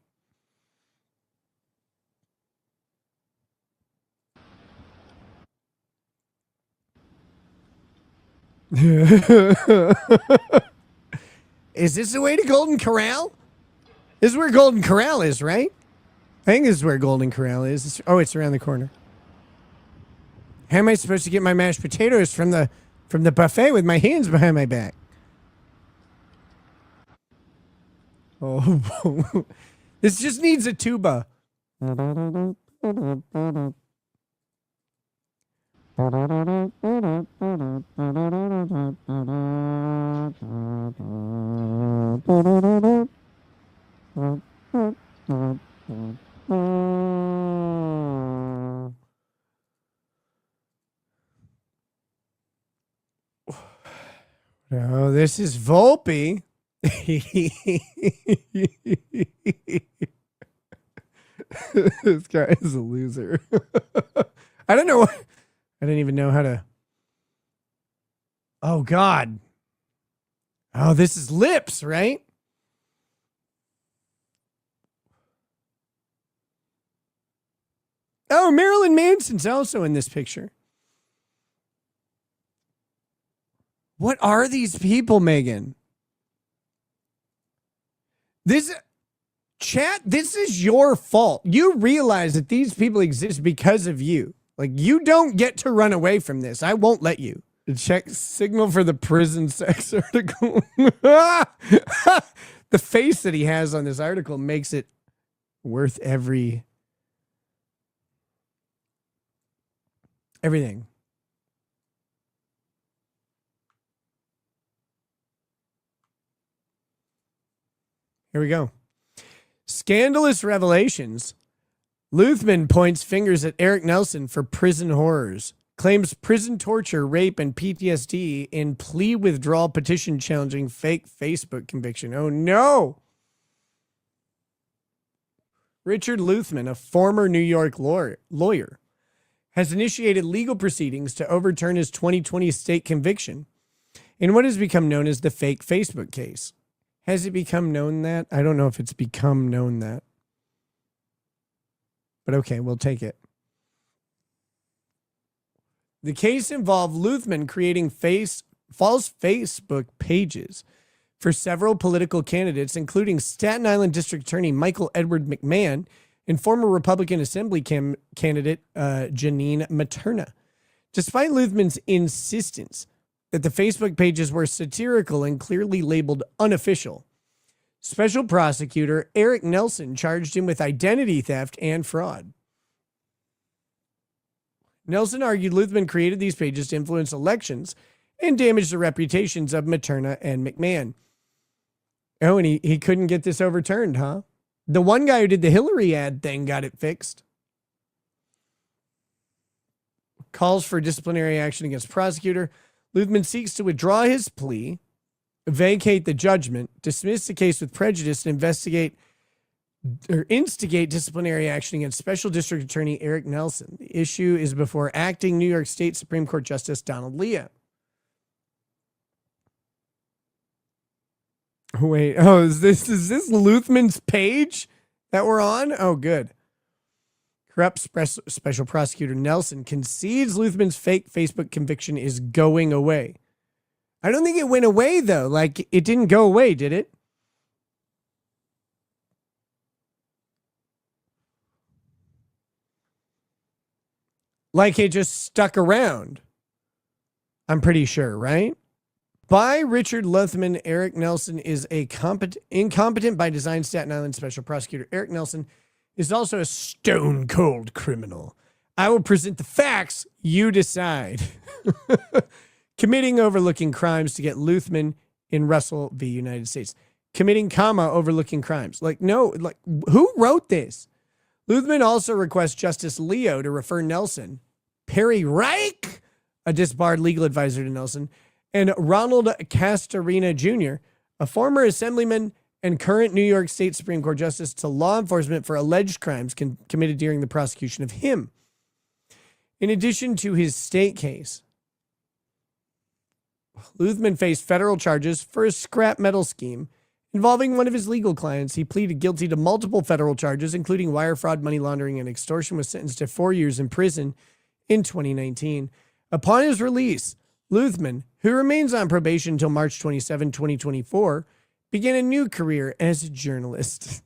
Is this the way to Golden Corral? This is where Golden Corral is, right? I think this is where Golden Corral is. Oh, it's around the corner. How am I supposed to get my mashed potatoes from the buffet with my hands behind my back? Oh, this just needs a tuba. Oh, this is Volpe. This guy is a loser. I don't know. I didn't even know how to. Oh, God. Oh, this is Lips, right? Oh, Marilyn Manson's also in this picture. What are these people, Megan? This is your fault. You realize that these people exist because of you. Like, you don't get to run away from this. I won't let you. Check signal for the prison sex article. The face that he has on this article makes it worth everything. Here we go. Scandalous revelations. Luthman points fingers at Eric Nelson for prison horrors. Claims prison torture, rape, and PTSD in plea withdrawal petition challenging fake Facebook conviction. Oh, no. Richard Luthman, a former New York lawyer, has initiated legal proceedings to overturn his 2020 state conviction in what has become known as the fake Facebook case. Has it become known that? I don't know if it's become known that. But okay, we'll take it. The case involved Luthman creating false Facebook pages for several political candidates, including Staten Island District Attorney Michael Edward McMahon and former Republican Assembly candidate Janine Materna. Despite Luthman's insistence that the Facebook pages were satirical and clearly labeled unofficial, Special Prosecutor Eric Nelson charged him with identity theft and fraud. Nelson argued Luthman created these pages to influence elections and damage the reputations of Materna and McMahon. Oh, and he couldn't get this overturned, huh? The one guy who did the Hillary ad thing got it fixed. Calls for disciplinary action against prosecutor. Luthman seeks to withdraw his plea, vacate the judgment, dismiss the case with prejudice, and instigate disciplinary action against Special District Attorney Eric Nelson. The issue is before acting New York State Supreme Court Justice Donald Lea. Wait, is this Luthman's page that we're on? Oh, good. Corrupt Special Prosecutor Nelson concedes Luthman's fake Facebook conviction is going away. I don't think it went away, though. Like, it didn't go away, did it? Like it just stuck around. I'm pretty sure, right? By Richard Luthman, Eric Nelson is incompetent by design. Staten Island Special Prosecutor Eric Nelson is also a stone cold criminal. I will present the facts. You decide. Committing overlooking crimes to get Luthman in Russell v. United States. Committing overlooking crimes. Who wrote this? Luthman also requests Justice Leo to refer Nelson, Perry Reich, a disbarred legal advisor to Nelson, and Ronald Castorina Jr., a former assemblyman and current New York State Supreme Court Justice, to law enforcement for alleged crimes committed during the prosecution of him. In addition to his state case, Luthman faced federal charges for a scrap metal scheme involving one of his legal clients. He pleaded guilty to multiple federal charges, including wire fraud, money laundering, and extortion, was sentenced to 4 years in prison in 2019. Upon his release, Luthman, who remains on probation until March 27, 2024, began a new career as a journalist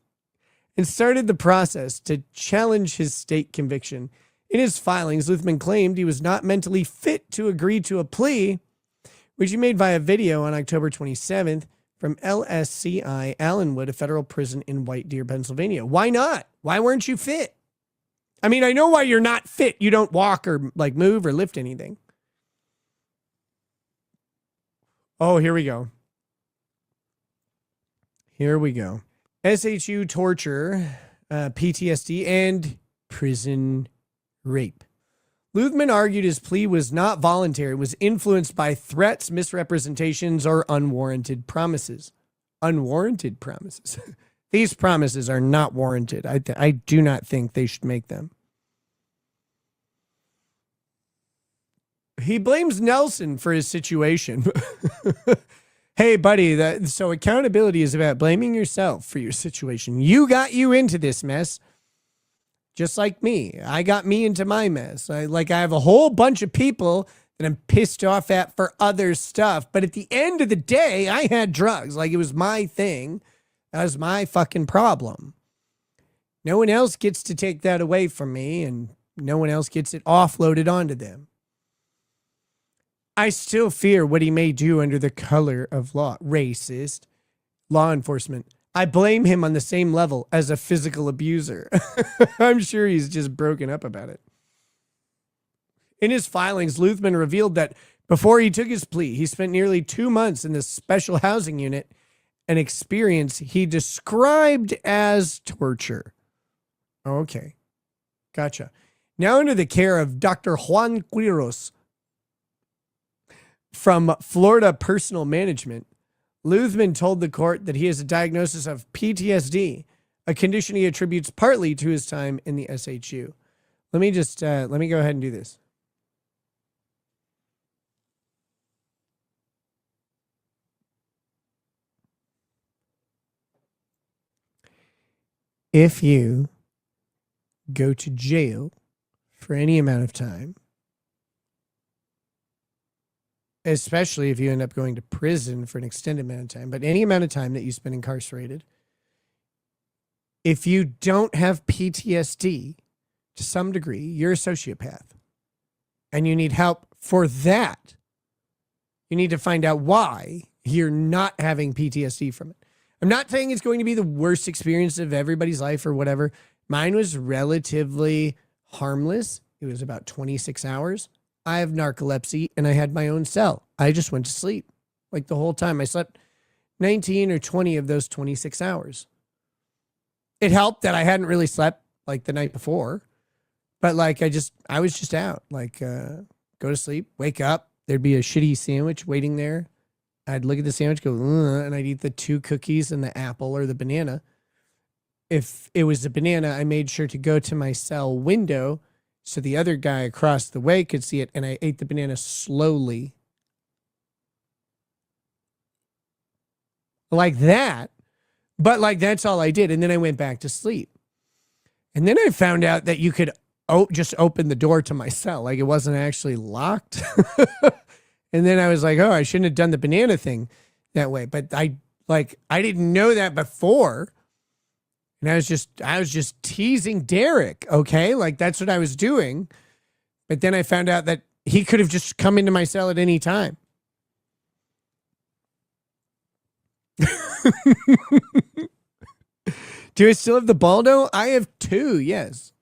and started the process to challenge his state conviction. In his filings, Luthman claimed he was not mentally fit to agree to a plea, which he made via video on October 27th from LSCI Allenwood, a federal prison in White Deer, Pennsylvania. Why not? Why weren't you fit? I mean, I know why you're not fit. You don't walk or move or lift anything. Oh, here we go. SHU torture, PTSD, and prison rape. Luthman argued his plea was not voluntary, was influenced by threats, misrepresentations, or unwarranted promises. Unwarranted promises. These promises are not warranted. I do not think they should make them. He blames Nelson for his situation. Hey, buddy, so accountability is about blaming yourself for your situation. You got you into this mess. Just like me. I got me into my mess. I have a whole bunch of people that I'm pissed off at for other stuff. But at the end of the day, I had drugs. It was my thing. That was my fucking problem. No one else gets to take that away from me, and no one else gets it offloaded onto them. I still fear what he may do under the color of law. Racist. law enforcement. I blame him on the same level as a physical abuser. I'm sure he's just broken up about it. In his filings, Luthman revealed that before he took his plea, he spent nearly 2 months in this special housing unit, an experience he described as torture. Okay. Gotcha. Now under the care of Dr. Juan Quiros from Florida Personal Management, Luthman told the court that he has a diagnosis of PTSD, a condition he attributes partly to his time in the SHU. Let me go ahead and do this. If you go to jail for any amount of time, especially if you end up going to prison for an extended amount of time, but any amount of time that you spend incarcerated, if you don't have PTSD to some degree, you're a sociopath and you need help for that. You need to find out why you're not having PTSD from it. I'm not saying it's going to be the worst experience of everybody's life or whatever. Mine was relatively harmless. It was about 26 hours. I have narcolepsy and I had my own cell. I just went to sleep like the whole time. I slept 19 or 20 of those 26 hours. It helped that I hadn't really slept like the night before, but like I was just out, like go to sleep, wake up. There'd be a shitty sandwich waiting there. I'd look at the sandwich, go, and I'd eat the 2 cookies and the apple or the banana. If it was a banana, I made sure to go to my cell window so the other guy across the way could see it, and I ate the banana slowly. Like that. But like that's all I did. And then I went back to sleep. And then I found out that you could just open the door to my cell. Like it wasn't actually locked. And then I was like, oh, I shouldn't have done the banana thing that way. But I didn't know that before. And I was just teasing Derek. Okay. Like that's what I was doing. But then I found out that he could have just come into my cell at any time. Do I still have the Baldo? I have 2. Yes.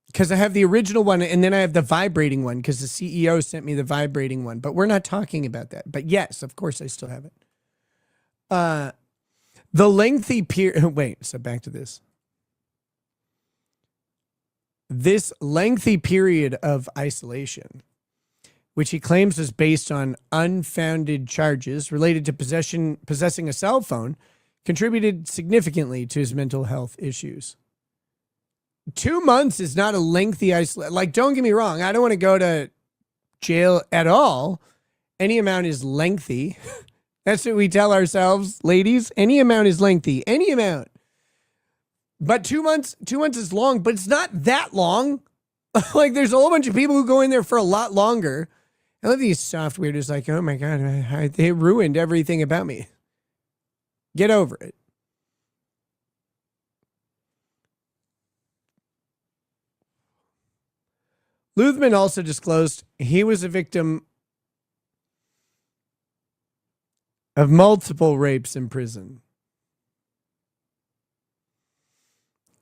Because I have the original one and then I have the vibrating one because the CEO sent me the vibrating one. But we're not talking about that. But yes, of course I still have it. The lengthy period. Wait, so back to this. This lengthy period of isolation, which he claims was based on unfounded charges related to possessing a cell phone, contributed significantly to his mental health issues. 2 months is not a lengthy isolation. Like, don't get me wrong. I don't want to go to jail at all. Any amount is lengthy. That's what we tell ourselves, ladies. Any amount is lengthy. Any amount. But 2 months is long, but it's not that long. Like, there's a whole bunch of people who go in there for a lot longer. I love these soft weirdos like, oh my God, they ruined everything about me. Get over it. Luthman also disclosed he was a victim of multiple rapes in prison.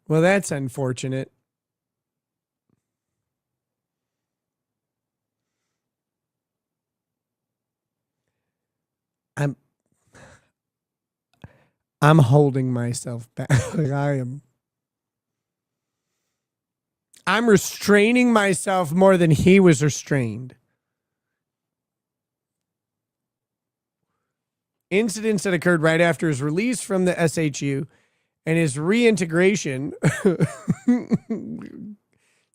Well, that's unfortunate. I'm holding myself back. Like I'm restraining myself more than he was restrained. Incidents that occurred right after his release from the SHU and his reintegration,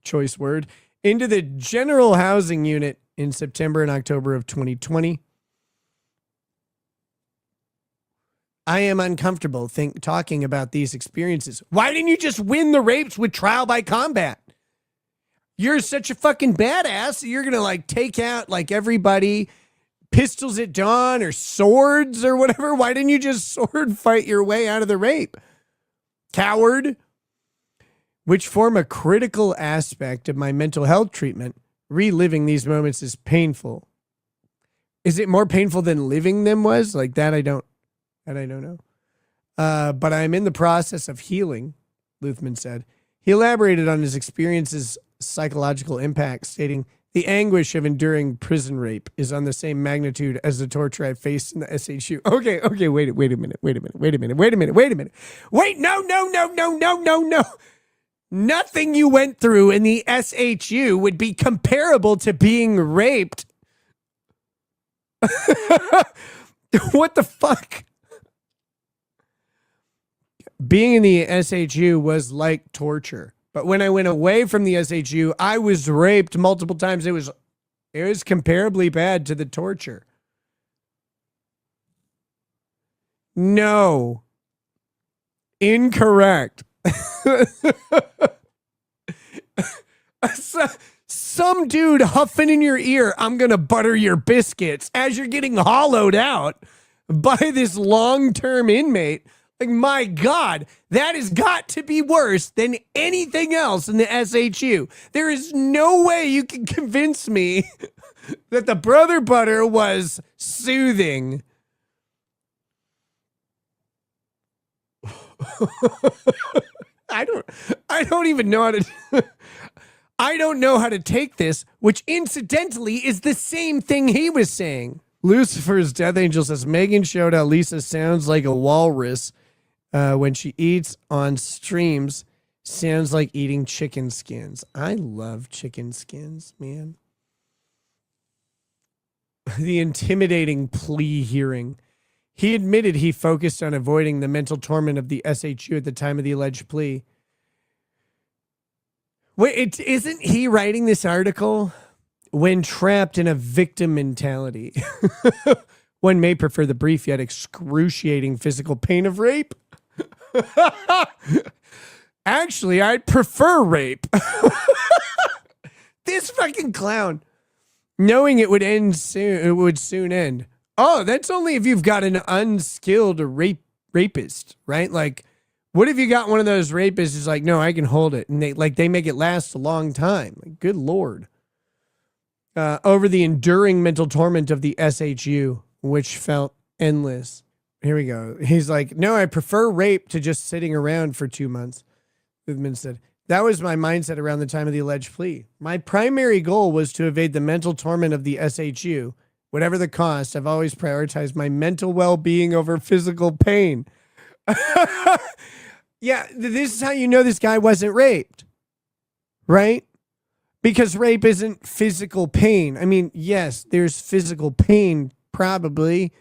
choice word, into the general housing unit in September and October of 2020. I am uncomfortable talking about these experiences. Why didn't you just win the rapes with trial by combat? You're such a fucking badass. You're going to like take out like everybody, pistols at dawn or swords or whatever. Why didn't you just sword fight your way out of the rape? Coward. Which form a critical aspect of my mental health treatment. Reliving these moments is painful. Is it more painful than living them was? Like that I don't That I don't know. But I'm in the process of healing, Luthman said. He elaborated on his experience's psychological impact, stating, the anguish of enduring prison rape is on the same magnitude as the torture I faced in the SHU. Okay, wait a minute. Wait, no. Nothing you went through in the SHU would be comparable to being raped. What the fuck? Being in the SHU was like torture. But when I went away from the SHU, I was raped multiple times. It was comparably bad to the torture. No. Incorrect. Some dude huffing in your ear, I'm going to butter your biscuits, as you're getting hollowed out by this long-term inmate. Like, my God, that has got to be worse than anything else in the SHU. There is no way you can convince me that the brother butter was soothing. I don't even know how to I don't know how to take this, which incidentally is the same thing he was saying. Lucifer's Death Angel says Megan showed how Lisa sounds like a walrus when she eats on streams. Sounds like eating chicken skins. I love chicken skins, man. The intimidating plea hearing. He admitted he focused on avoiding the mental torment of the SHU at the time of the alleged plea. Wait, isn't he writing this article when trapped in a victim mentality? One may prefer the brief yet excruciating physical pain of rape. Actually, I'd prefer rape. This fucking clown. Knowing it would end soon, it would soon end. Oh, that's only if you've got an unskilled rapist, right? Like, what if you got one of those rapists who's like, no, I can hold it, and they make it last a long time? Like, good Lord. Over the enduring mental torment of the SHU, which felt endless. Here we go. He's like, no, I prefer rape to just sitting around for 2 months. Uthman said, that was my mindset around the time of the alleged plea. My primary goal was to evade the mental torment of the SHU. Whatever the cost, I've always prioritized my mental well-being over physical pain. Yeah, this is how you know this guy wasn't raped, right? Because rape isn't physical pain. I mean, yes, there's physical pain, probably.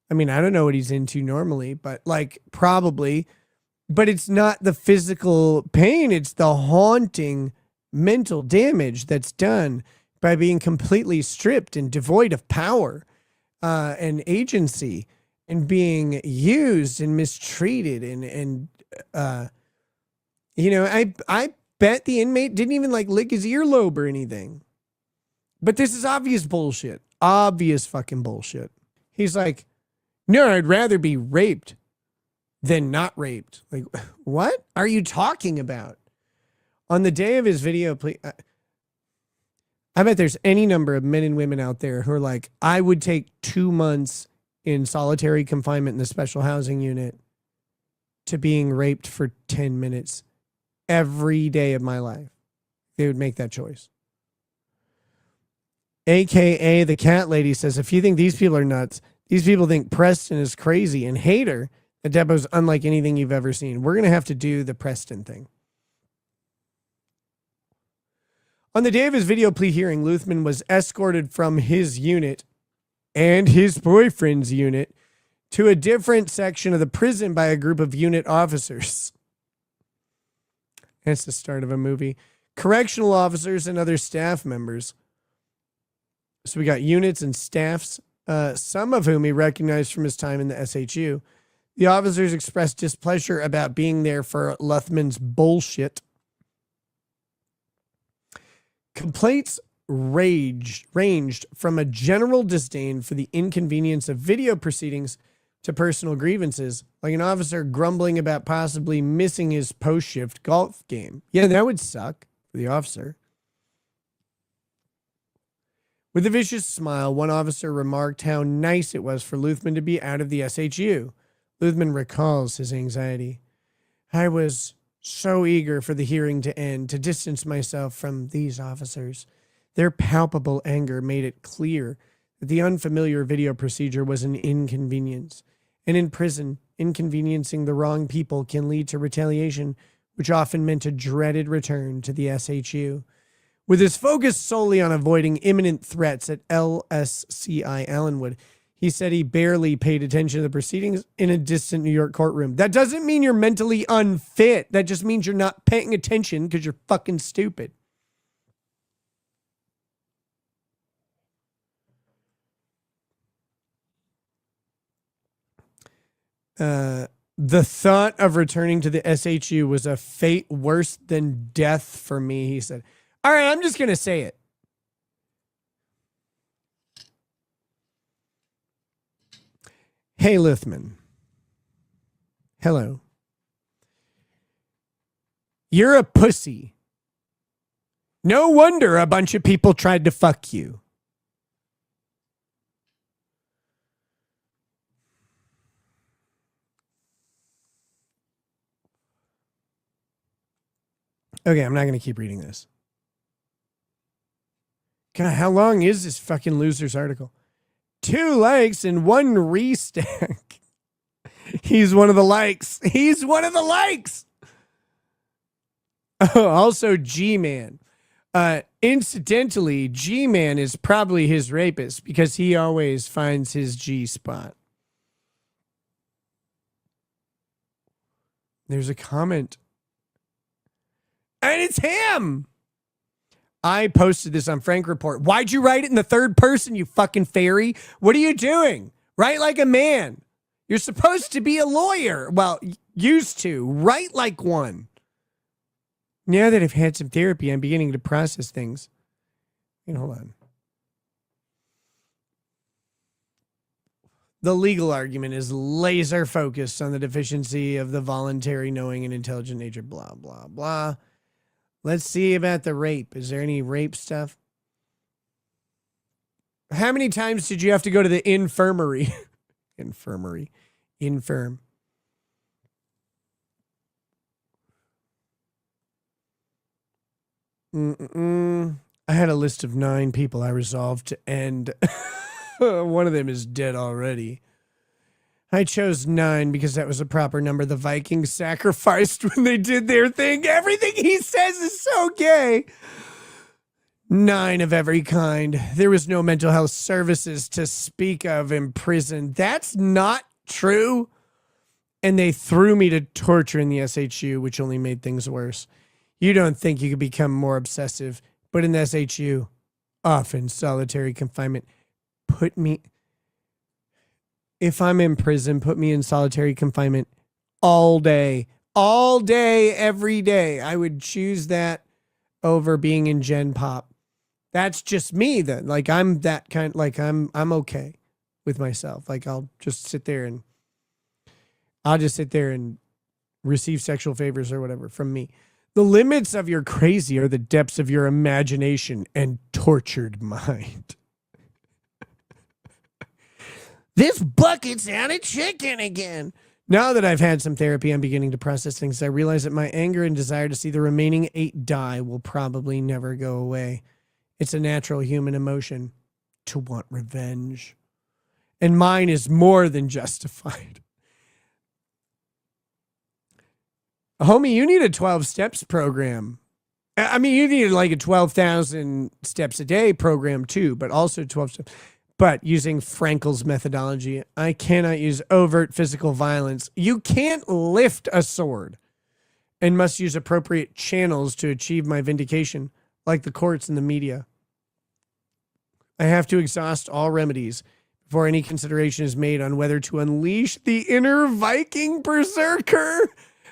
I mean, I don't know what he's into normally, but like probably. But it's not the physical pain. It's the haunting mental damage that's done by being completely stripped and devoid of power and agency and being used and mistreated. And you know, I bet the inmate didn't even like lick his earlobe or anything. But this is obvious bullshit. Obvious fucking bullshit. He's like, no, I'd rather be raped than not raped. Like, what are you talking about? On the day of his video, please, I bet there's any number of men and women out there who are like, I would take 2 months in solitary confinement in the special housing unit to being raped for 10 minutes every day of my life. They would make that choice. AKA the cat lady says, if you think these people are nuts, these people think Preston is crazy and hate her. The depot's unlike anything you've ever seen. We're going to have to do the Preston thing. On the day of his video plea hearing, Luthman was escorted from his unit and his boyfriend's unit to a different section of the prison by a group of unit officers. That's the start of a movie. Correctional officers and other staff members. So we got units and staffs, some of whom he recognized from his time in the SHU. The officers expressed displeasure about being there for Luthman's bullshit. Complaints ranged from a general disdain for the inconvenience of video proceedings to personal grievances, like an officer grumbling about possibly missing his post-shift golf game. Yeah, that would suck for the officer. With a vicious smile, one officer remarked how nice it was for Luthman to be out of the SHU. Luthman recalls his anxiety. I was so eager for the hearing to end, to distance myself from these officers. Their palpable anger made it clear that the unfamiliar video procedure was an inconvenience. And in prison, inconveniencing the wrong people can lead to retaliation, which often meant a dreaded return to the SHU. With his focus solely on avoiding imminent threats at LSCI Allenwood, he said he barely paid attention to the proceedings in a distant New York courtroom. That doesn't mean you're mentally unfit. That just means you're not paying attention because you're fucking stupid. The thought of returning to the SHU was a fate worse than death for me, he said. All right, I'm just going to say it. Hey, Luthman. Hello. You're a pussy. No wonder a bunch of people tried to fuck you. Okay, I'm not going to keep reading this. God, how long is this fucking loser's article? 2 likes and 1 restack. He's one of the likes. He's one of the likes. Oh, also G-Man. Incidentally, G-Man is probably his rapist because he always finds his G-spot. There's a comment. And it's him. I posted this on Frank Report. Why'd you write it in the third person, you fucking fairy? What are you doing? Write like a man. You're supposed to be a lawyer. Well, used to. Write like one. Now that I've had some therapy, I'm beginning to process things. Hold on. The legal argument is laser focused on the deficiency of the voluntary, knowing, and intelligent nature, blah, blah, blah. Let's see about the rape. Is there any rape stuff? How many times did you have to go to the infirmary? Infirm. I had a list of 9 people I resolved to end. One of them is dead already. I chose 9 because that was a proper number the Vikings sacrificed when they did their thing. Everything he says is so gay. 9 of every kind. There was no mental health services to speak of in prison. That's not true. And they threw me to torture in the SHU, which only made things worse. You don't think you could become more obsessive, but in the SHU, often solitary confinement, if I'm in prison, put me in solitary confinement all day, every day. I would choose that over being in Gen Pop. That's just me then. Like I'm that kind, like I'm okay with myself. Like I'll just sit there and receive sexual favors or whatever from me. The limits of your crazy are the depths of your imagination and tortured mind. This bucket's out of chicken again. Now that I've had some therapy, I'm beginning to process things. I realize that my anger and desire to see the remaining 8 die will probably never go away. It's a natural human emotion to want revenge. And mine is more than justified. Homie, you need a 12 steps program. I mean, you need like a 12,000 steps a day program too, but also 12 steps. But using Frankel's methodology, I cannot use overt physical violence. You can't lift a sword and must use appropriate channels to achieve my vindication, like the courts and the media. I have to exhaust all remedies before any consideration is made on whether to unleash the inner Viking berserker,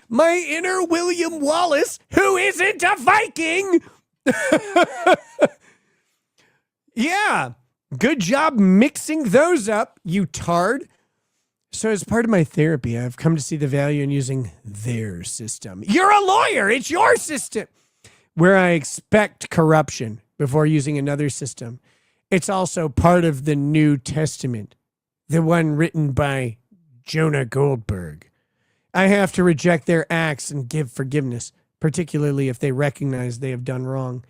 my inner William Wallace, who isn't a Viking. Yeah. Good job mixing those up, you tard. So as part of my therapy, I've come to see the value in using their system. You're a lawyer. It's your system. Where I expect corruption before using another system. It's also part of the New Testament, the one written by Jonah Goldberg. I have to reject their acts and give forgiveness, particularly if they recognize they have done wrong.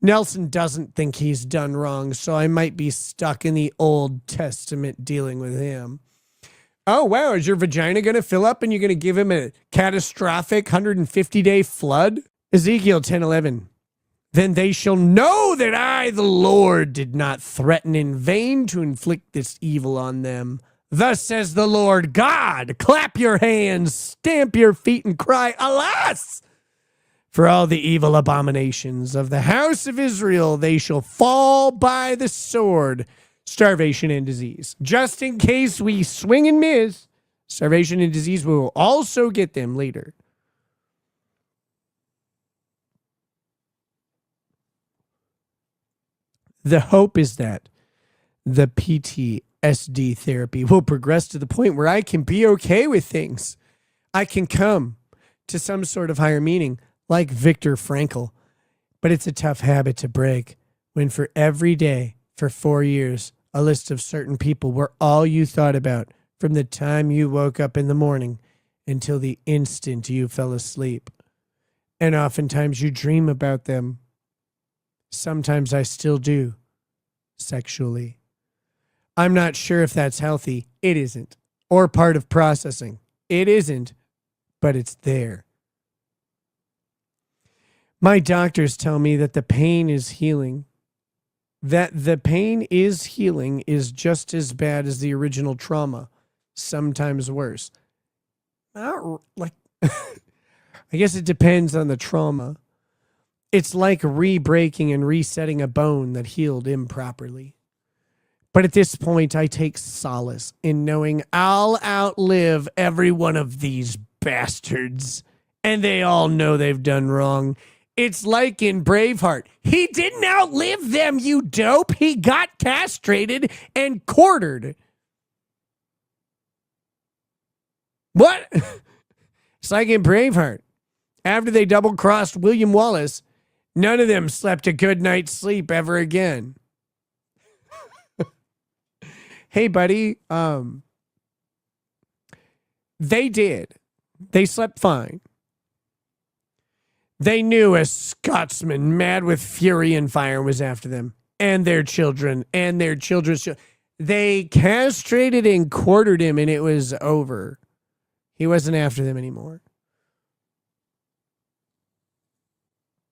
Nelson doesn't think he's done wrong, so I might be stuck in the Old Testament dealing with him. Oh, wow, is your vagina going to fill up and you're going to give him a catastrophic 150-day flood? Ezekiel 10:11. Then they shall know that I, the Lord, did not threaten in vain to inflict this evil on them. Thus says the Lord God, clap your hands, stamp your feet, and cry, alas! For all the evil abominations of the house of Israel, they shall fall by the sword, starvation and disease. Just in case we swing and miss, starvation and disease will also get them later. The hope is that the PTSD therapy will progress to the point where I can be okay with things. I can come to some sort of higher meaning, like Viktor Frankl. But it's a tough habit to break when for every day, for 4 years, a list of certain people were all you thought about from the time you woke up in the morning until the instant you fell asleep. And oftentimes you dream about them. Sometimes I still do, sexually. I'm not sure if that's healthy. It isn't. Or part of processing. It isn't, but it's there. My doctors tell me that the pain is healing. That the pain is healing is just as bad as the original trauma, sometimes worse. Not like, I guess it depends on the trauma. It's like re-breaking and resetting a bone that healed improperly. But at this point, I take solace in knowing I'll outlive every one of these bastards. And they all know they've done wrong. It's like in Braveheart. He didn't outlive them, you dope. He got castrated and quartered. What? It's like in Braveheart. After they double-crossed William Wallace, none of them slept a good night's sleep ever again. Hey, buddy. They did. They slept fine. They knew a Scotsman mad with fury and fire was after them, and their children, and their children's children. They castrated and quartered him, and it was over. He wasn't after them anymore.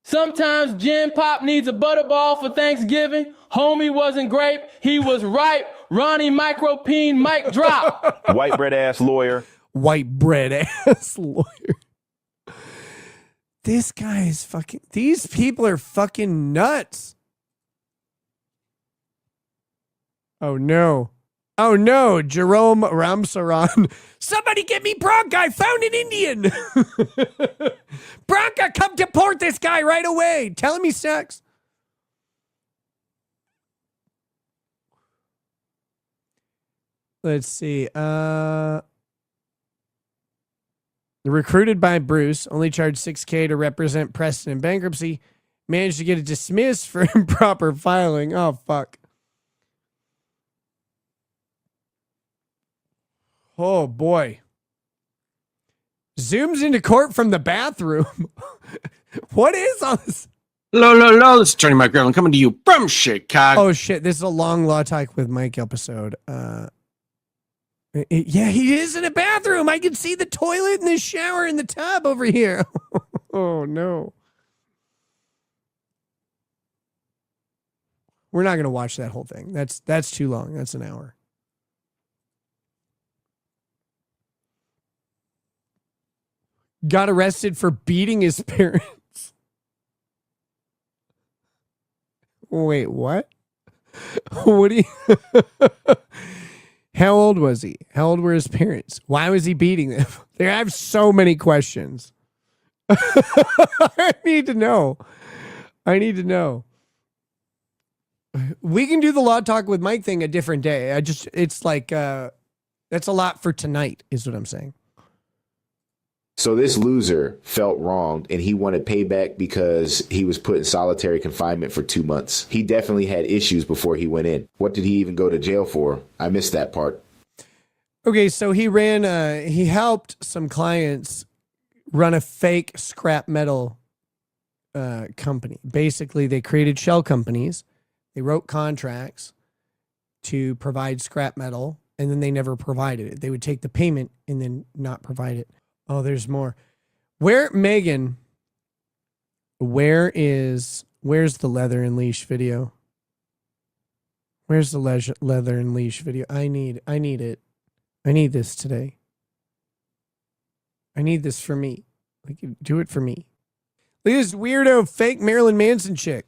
Sometimes Gin Pop needs a butterball for Thanksgiving. Homie wasn't grape, he was ripe. Ronnie Micropene mic drop. White bread ass lawyer. White bread ass lawyer. This guy is fucking... These people are fucking nuts. Oh, no. Oh, no. Jerome Ramsaran. Somebody get me Bronca. I found an Indian. Bronca, come deport this guy right away. Tell him he sucks. Let's see. Recruited by Bruce, only charged $6,000 to represent Preston in bankruptcy. Managed to get it dismissed for improper filing. Oh, fuck. Oh, boy. Zooms into court from the bathroom. What is all this? Hello, this is Attorney Mike Garland coming to you from Chicago. Oh, shit. This is a long Law Talk with Mike episode. Yeah, he is in a bathroom. I can see the toilet and the shower in the tub over here. Oh, no. We're not going to watch that whole thing. That's too long. That's an hour. Got arrested for beating his parents. Wait, what? What do you... How old was he? How old were his parents? Why was he beating them? I have so many questions. I need to know. We can do the Law Talk with Mike thing a different day. It's like, that's a lot for tonight, is what I'm saying. So this loser felt wronged and he wanted payback because he was put in solitary confinement for 2 months. He definitely had issues before he went in. What did he even go to jail for? I missed that part. Okay, so he helped some clients run a fake scrap metal company. Basically, they created shell companies. They wrote contracts to provide scrap metal, and then they never provided it. They would take the payment and then not provide it. Oh, there's more. Megan, where's the leather and leash video? Where's the leather and leash video? I need it. I need this today. I need this for me. Like, do it for me. Look at this weirdo fake Marilyn Manson chick.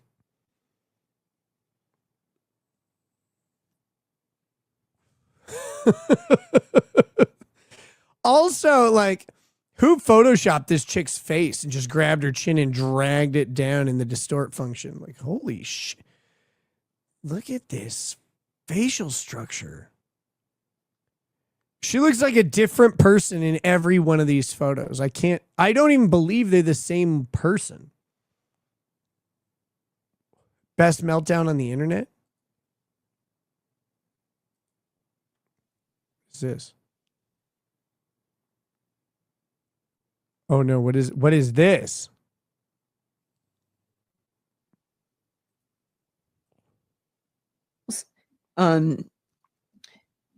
Also, like, who photoshopped this chick's face and just grabbed her chin and dragged it down in the distort function? Like, holy shit. Look at this facial structure. She looks like a different person in every one of these photos. I don't even believe they're the same person. Best meltdown on the internet? What's this? Oh no, what is this?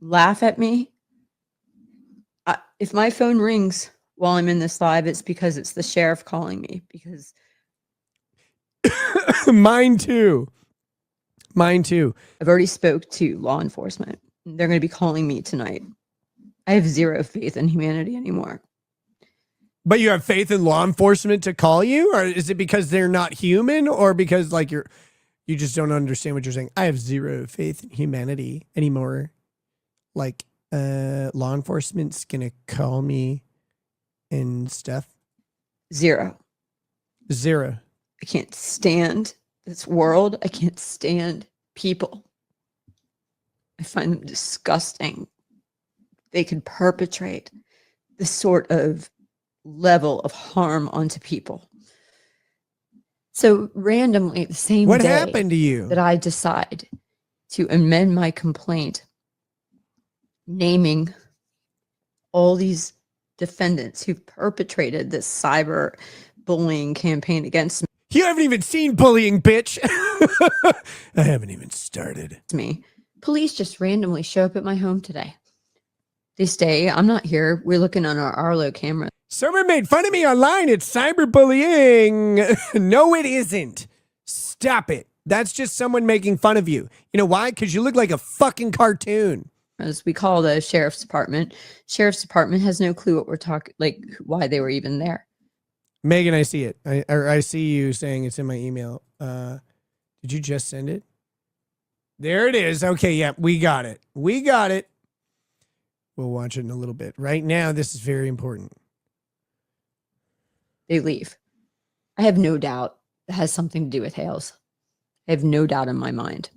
Laugh at me. If my phone rings while I'm in this live, it's because it's the sheriff calling me, because Mine too. I've already spoke to law enforcement. They're going to be calling me tonight. I have zero faith in humanity anymore. But you have faith in law enforcement to call you? Or is it because they're not human, or because like you just don't understand what you're saying? I have zero faith in humanity anymore. Like, law enforcement's gonna call me and stuff. Zero. I can't stand this world. I can't stand people. I find them disgusting. They could perpetrate this sort of level of harm onto people. So randomly, the same What day happened to you? that I decide to amend my complaint, naming all these defendants who perpetrated this cyber bullying campaign against me. You haven't even seen bullying, bitch. I haven't even started. Me. Police just randomly show up at my home today. They stay. I'm not here. We're looking on our Arlo camera. Someone made fun of me online. It's cyberbullying. No, it isn't. Stop it. That's just someone making fun of you. You know why? Because you look like a fucking cartoon. As we call the sheriff's department. Sheriff's department has no clue what we're talking, like why they were even there. Megan, I see it. I see you saying it's in my email. Did you just send it? There it is. Okay, yeah, we got it. We'll watch it in a little bit. Right now, this is very important. They leave. I have no doubt it has something to do with Hales. I have no doubt in my mind.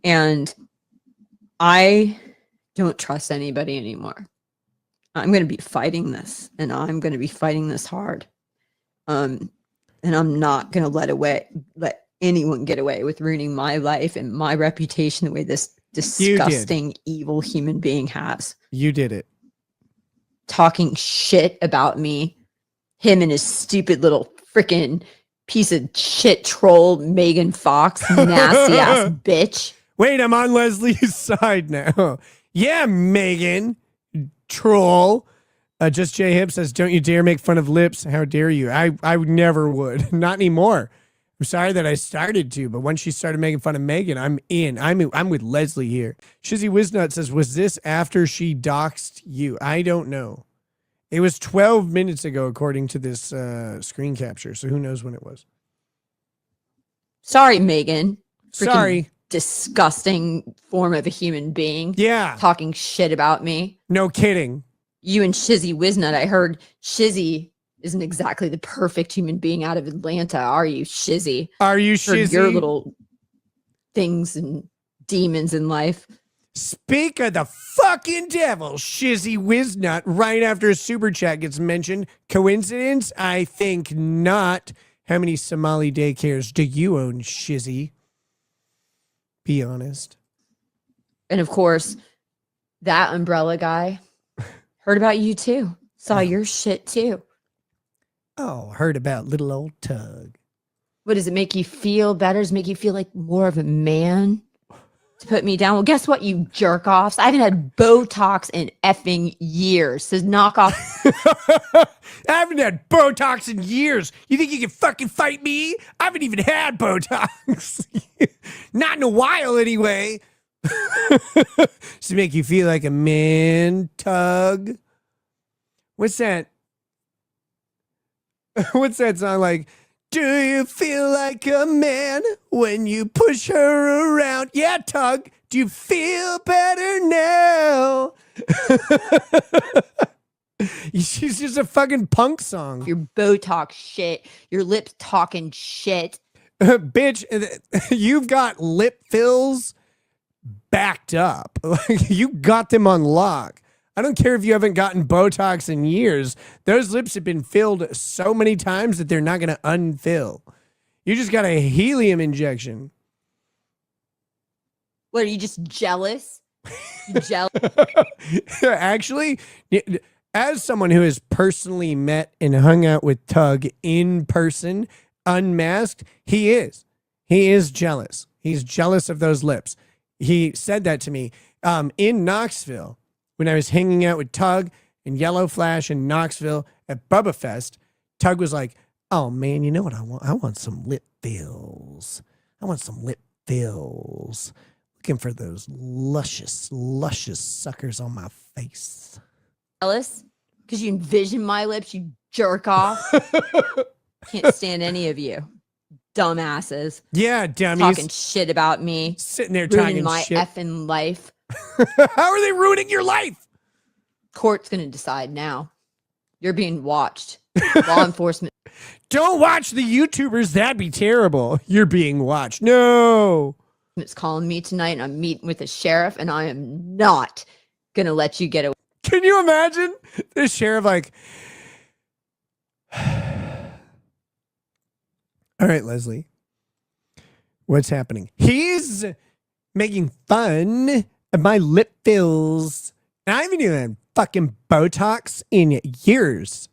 And I don't trust anybody anymore. I'm going to be fighting this, and I'm going to be fighting this hard. And I'm not going to let anyone get away with ruining my life and my reputation the way this disgusting, evil human being has. You did it. Talking shit about me. Him and his stupid little freaking piece of shit troll, Megan Fox, nasty ass bitch. Wait, I'm on Leslie's side now. Yeah, Megan, troll. Just J Hip says, "Don't you dare make fun of lips. How dare you?" I never would. Not anymore. I'm sorry that I started to, but once she started making fun of Megan, I'm in. I'm with Leslie here. Shizzy Wiznut says, "Was this after she doxed you?" I don't know. It was 12 minutes ago, according to this screen capture. So who knows when it was? Sorry, Megan. Sorry. Disgusting form of a human being. Yeah. Talking shit about me. No kidding. You and Shizzy Wiznut. I heard Shizzy isn't exactly the perfect human being out of Atlanta. Are you, Shizzy? Are you, Shizzy? Your little things and demons in life. Speak of the fucking devil, Shizzy Wiznut, right after a super chat gets mentioned. Coincidence? I think not. How many Somali daycares do you own, Shizzy? Be honest. And of course, That umbrella guy heard about you too. Saw your shit too. Oh, heard about little old Tug. What does it make you feel better? Does it make you feel like more of a man to put me down? Well, guess what, you jerk offs? I haven't had Botox in effing years. So knock off. I haven't had Botox in years. You think you can fucking fight me? I haven't even had Botox. Not in a while, anyway. To make you feel like a man, Tug. What's that? What's that song like? Do you feel like a man when you push her around? Yeah, Tug. Do you feel better now? She's just a fucking punk song. Your Botox shit. Your lips talking shit. Bitch, you've got lip fills backed up. You got them on lock. I don't care if you haven't gotten Botox in years. Those lips have been filled so many times that they're not going to unfill. You just got a helium injection. What, are you just jealous? Jealous? Actually, as someone who has personally met and hung out with Tug in person, unmasked, he is. He is jealous. He's jealous of those lips. He said that to me in Knoxville. When I was hanging out with Tug and Yellow Flash in Knoxville at Bubba Fest, Tug was like, oh man, you know what I want? I want some lip fills. I want some lip fills. Looking for those luscious, luscious suckers on my face. Jealous? Because you envision my lips, you jerk off. Can't stand any of you. Dumbasses. Yeah, dummies. Talking shit about me. Sitting there ruining talking my shit. effing life. How are they ruining your life? Court's going to decide now. You're being watched. Law enforcement. Don't watch the YouTubers. That'd be terrible. You're being watched. No. It's calling me tonight and I'm meeting with the sheriff and I am not going to let you get away. Can you imagine the sheriff like, all right, Leslie, what's happening? He's making fun of my lip fills. And I haven't even had fucking Botox in years.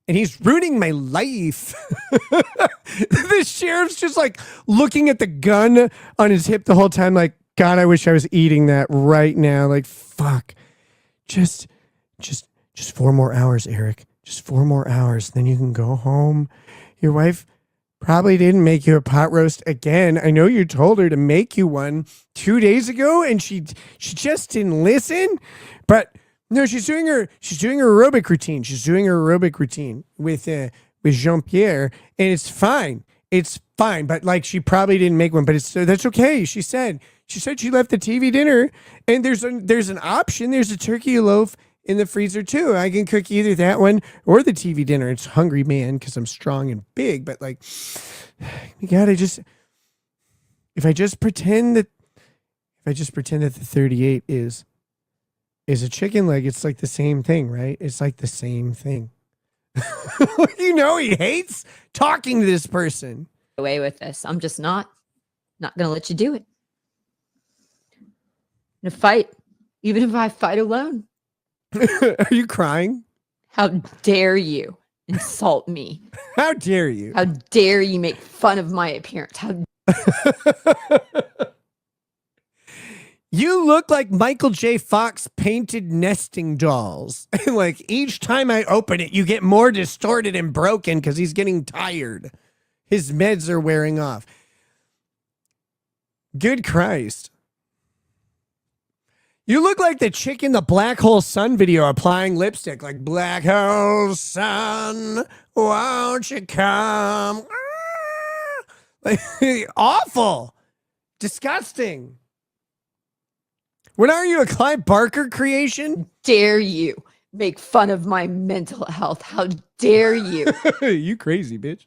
And he's ruining my life. The sheriff's just like looking at the gun on his hip the whole time like, God, I wish I was eating that right now. Like, fuck. Just 4 more hours, Eric. Just 4 more hours. Then you can go home. Your wife probably didn't make you a pot roast again. I know you told her to make you one 2 days ago and she just didn't listen. But no, she's doing her aerobic routine. She's doing her aerobic routine with Jean-Pierre, and it's fine. It's fine. But like she probably didn't make one, but that's okay. She said she left the TV dinner and there's an option. There's a turkey loaf in the freezer too. I can cook either that one or the TV dinner. It's hungry man because I'm strong and big, but like you gotta if I just pretend that the 38 is a chicken leg, it's like the same thing, right? It's like the same thing. You know, he hates talking to this person. Away with this. I'm just not going to let you do it. In a fight, even if I fight alone. Are you crying? How dare you insult me? How dare you? How dare you make fun of my appearance? You look like Michael J. Fox painted nesting dolls. And like each time I open it, you get more distorted and broken because he's getting tired. His meds are wearing off. Good Christ. You look like the chick in the Black Hole Sun video applying lipstick. Like, Black Hole Sun, won't you come? Like, awful. Disgusting. What are you, a Clive Barker creation? Dare you make fun of my mental health? How dare you? You crazy, bitch.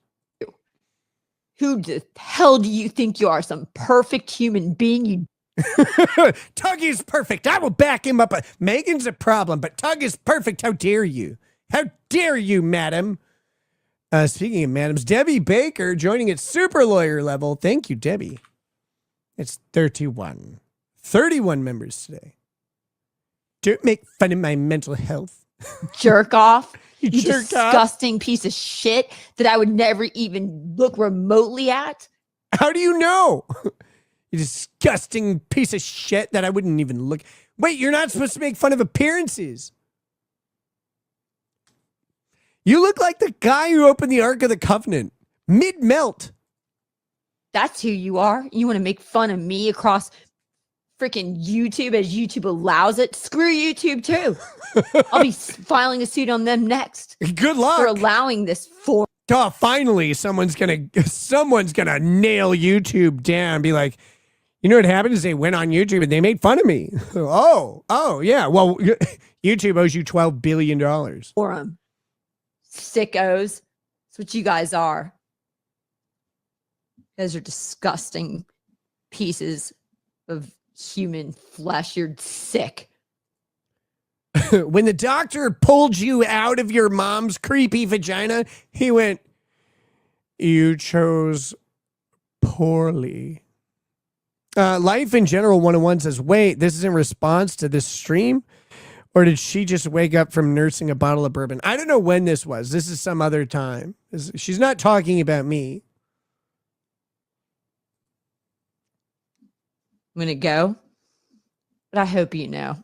Who the hell do you think you are? Some perfect human being? You Tug is perfect. I will back him up. Megan's a problem, but Tug is perfect. How dare you? How dare you, madam? Speaking of madams, Debbie Baker joining at super lawyer level. Thank you, Debbie. It's 31 members today. Don't make fun of my mental health. Jerk off. You You jerk off? disgusting piece of shit that I would never even look remotely at. How do you know? You disgusting piece of shit that I wouldn't even look. Wait, you're not supposed to make fun of appearances. You look like the guy who opened the Ark of the Covenant. Mid-melt. That's who you are. You want to make fun of me across freaking YouTube as YouTube allows it? Screw YouTube too. I'll be filing a suit on them next. Good luck. For allowing this for. Oh, finally, someone's gonna nail YouTube down. Be like, you know what happened is they went on YouTube and they made fun of me. Oh, yeah. Well, YouTube owes you $12 billion. For them. Sickos. That's what you guys are. You guys are disgusting pieces of human flesh. You're sick. When the doctor pulled you out of your mom's creepy vagina, he went, you chose poorly. Life in General 101 says, wait, this is in response to this stream? Or did she just wake up from nursing a bottle of bourbon? I don't know when this was. This is some other time. She's not talking about me. I'm going to go. But I hope you know.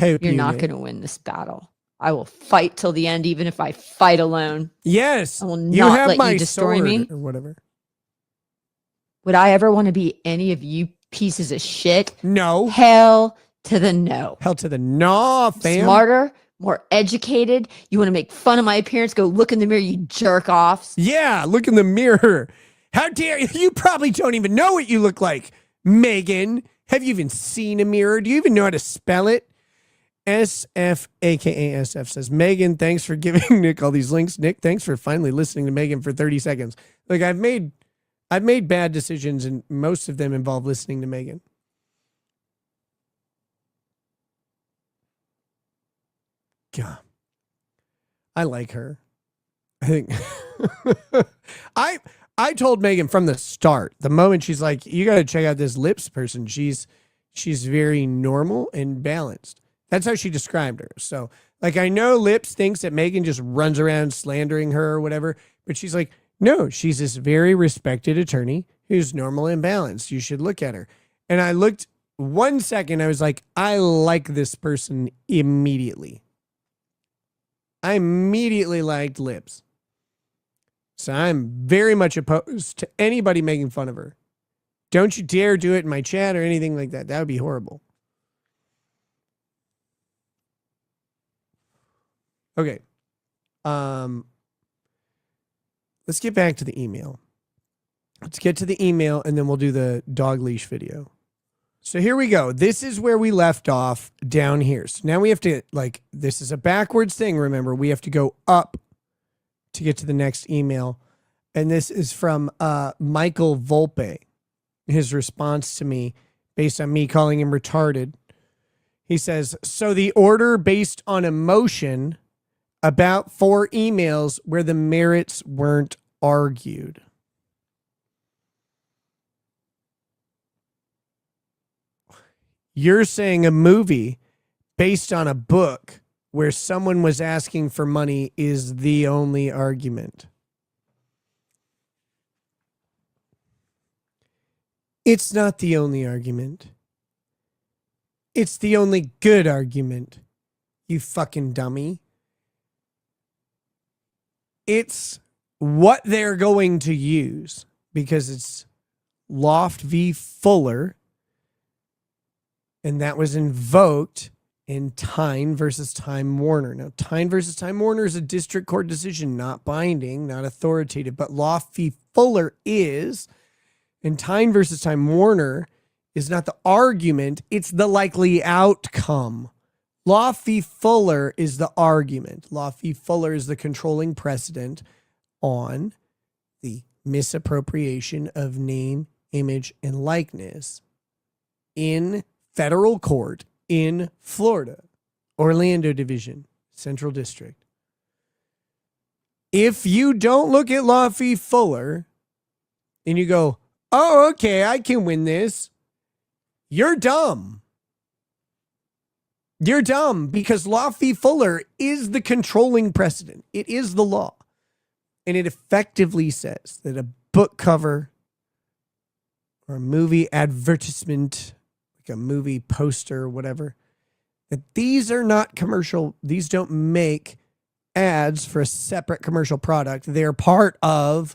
You're not going to win this battle. I will fight till the end, even if I fight alone. Yes. I will not let you destroy me. Or whatever. Would I ever want to be any of you pieces of shit? No. Hell to the no. Hell to the no, fam. Smarter, more educated. You want to make fun of my appearance? Go look in the mirror, you jerk offs. Yeah, look in the mirror. How dare you? You probably don't even know what you look like, Megan. Have you even seen a mirror? Do you even know how to spell it? SF, aka SF, says, Megan, thanks for giving Nick all these links. Nick, thanks for finally listening to Megan for 30 seconds. Like, I've made bad decisions, and most of them involve listening to Megan. God, I like her. I think I told Megan from the start, the moment she's like, you got to check out this Lips person. She's very normal and balanced. That's how she described her. So, like, I know Lips thinks that Megan just runs around slandering her or whatever, but she's like, no, she's this very respected attorney who's normal and balanced. You should look at her. And I looked 1 second. I was like, I like this person immediately. I immediately liked Lips. So I'm very much opposed to anybody making fun of her. Don't you dare do it in my chat or anything like that. That would be horrible. Okay. Let's get back to the email. Let's get to the email and then we'll do the dog leash video. So here we go. This is where we left off down here. So now we have to, like, this is a backwards thing. Remember, we have to go up to get to the next email. And this is from Michael Volpe. His response to me, based on me calling him retarded. He says, so the order based on emotion about 4 emails where the merits weren't argued. You're saying a movie based on a book where someone was asking for money is the only argument. It's not the only argument. It's the only good argument, you fucking dummy. It's what they're going to use because it's Loft v. Fuller, and that was invoked in Tyne versus Time Warner. Now, Tyne versus Time Warner is a district court decision, not binding, not authoritative, but Loft v. Fuller is, and Tyne versus Time Warner is not the argument, it's the likely outcome. Loft v. Fuller is the argument. Loft v. Fuller is the controlling precedent on the misappropriation of name, image, and likeness in federal court in Florida, Orlando Division, Central District. If you don't look at Loft v. Fuller and you go, oh, okay, I can win this, you're dumb. You're dumb because Law v. Fuller is the controlling precedent. It is the law. And it effectively says that a book cover or a movie advertisement, like a movie poster or whatever, that these are not commercial. These don't make ads for a separate commercial product. They're part of